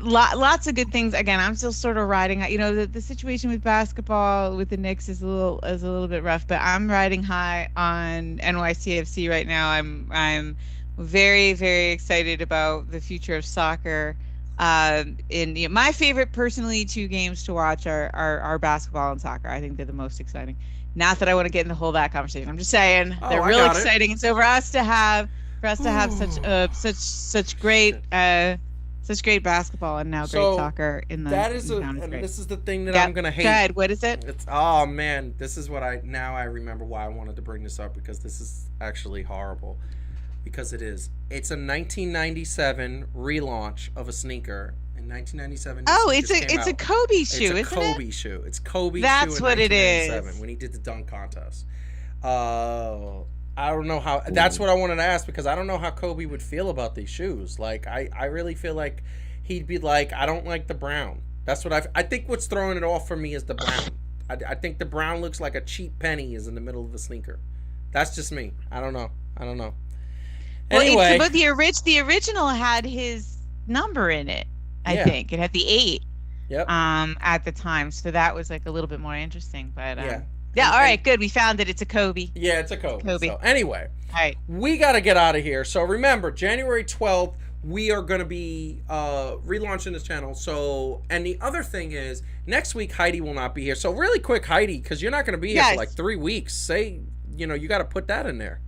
lots of good things. Again, I'm still sort of riding. You know, the situation with basketball with the Knicks is a little bit rough, but I'm riding high on NYCFC right now. I'm very, very excited about the future of soccer. My favorite, personally, two games to watch are basketball and soccer. I think they're the most exciting. Not that I want to get in the whole that conversation. I'm just saying they're real exciting. And so for us to have such great basketball and now great soccer in the that is town and great. this is the thing that I'm gonna hate. Go ahead. What is it? It's oh man, this is what I remember why I wanted to bring this up, because this is actually horrible. Because it is. It's a 1997 relaunch of a sneaker. In 1997. Oh, it's a Kobe shoe, isn't it? It's a Kobe shoe. It's Kobe That's shoe in what it 1997 is. when he did the dunk contest. I don't know how. That's what I wanted to ask, because I don't know how Kobe would feel about these shoes. Like I really feel like he'd be like, I don't like the brown. That's what I think. What's throwing it off for me is the brown. I think the brown looks like a cheap penny is in the middle of the sneaker. That's just me. I don't know. Well, Anyway, but the original had his number in it. I think it had the 8. Yep. At the time, so that was like a little bit more interesting. But yeah. All right, good. We found it. It's a Kobe. Yeah, it's a Kobe. Kobe. So anyway, all right, we got to get out of here. So remember, January 12th, we are going to be relaunching this channel. So, and the other thing is, next week Heidi will not be here. So really quick, Heidi, because you're not going to be here for like 3 weeks. Say, you got to put that in there.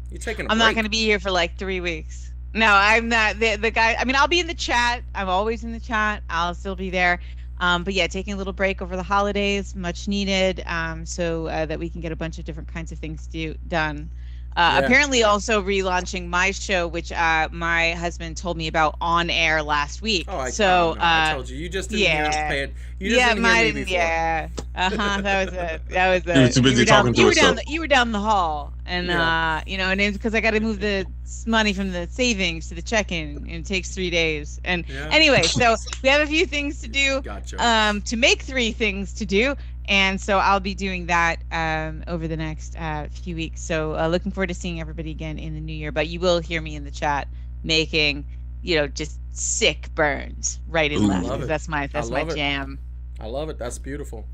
You're taking a break. I'm not going to be here for like 3 weeks. No, I'm not the guy. I mean, I'll be in the chat. I'm always in the chat. I'll still be there. But yeah, taking a little break over the holidays, much needed, so that we can get a bunch of different kinds of things done. Apparently also relaunching my show, which my husband told me about on air last week. Oh, I told you. You just didn't hear us pay it. You just didn't hear me before. Yeah. That was it. That was He was too busy talking to himself. You were down the hall, and and it's because I got to move the money from the savings to the checking, and it takes 3 days. And anyway, so we have a few things to do. Gotcha. To make 3 things to do. And so I'll be doing that over the next few weeks. So looking forward to seeing everybody again in the new year. But you will hear me in the chat making, just sick burns right and left. Because that's my jam. I love it. That's beautiful.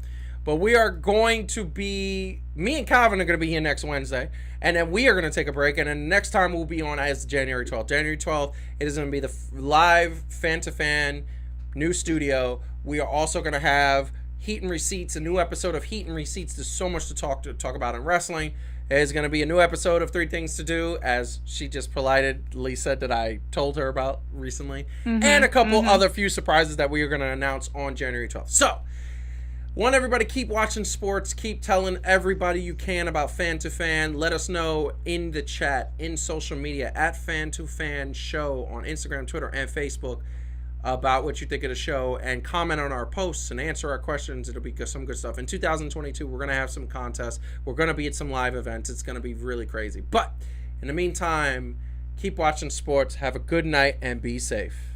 But we are going to be, me and Calvin are going to be here next Wednesday. And then we are going to take a break. And then next time we'll be on as January 12th. January 12th, it is going to be the live Fan2Fan new studio. We are also going to have Heat and Receipts, a new episode of Heat and Receipts. There's so much to talk about in wrestling. There's going to be a new episode of 3 Things to Do, as she just politely said that I told her about recently. And a couple other few surprises that we are going to announce on January 12th. So, want everybody to keep watching sports. Keep telling everybody you can about Fan2Fan. Let us know in the chat, in social media, at Fan2Fan Show on Instagram, Twitter, and Facebook about what you think of the show, and comment on our posts and answer our questions. It'll be some good stuff. In 2022, we're going to have some contests. We're going to be at some live events. It's going to be really crazy. But in the meantime, keep watching sports. Have a good night and be safe.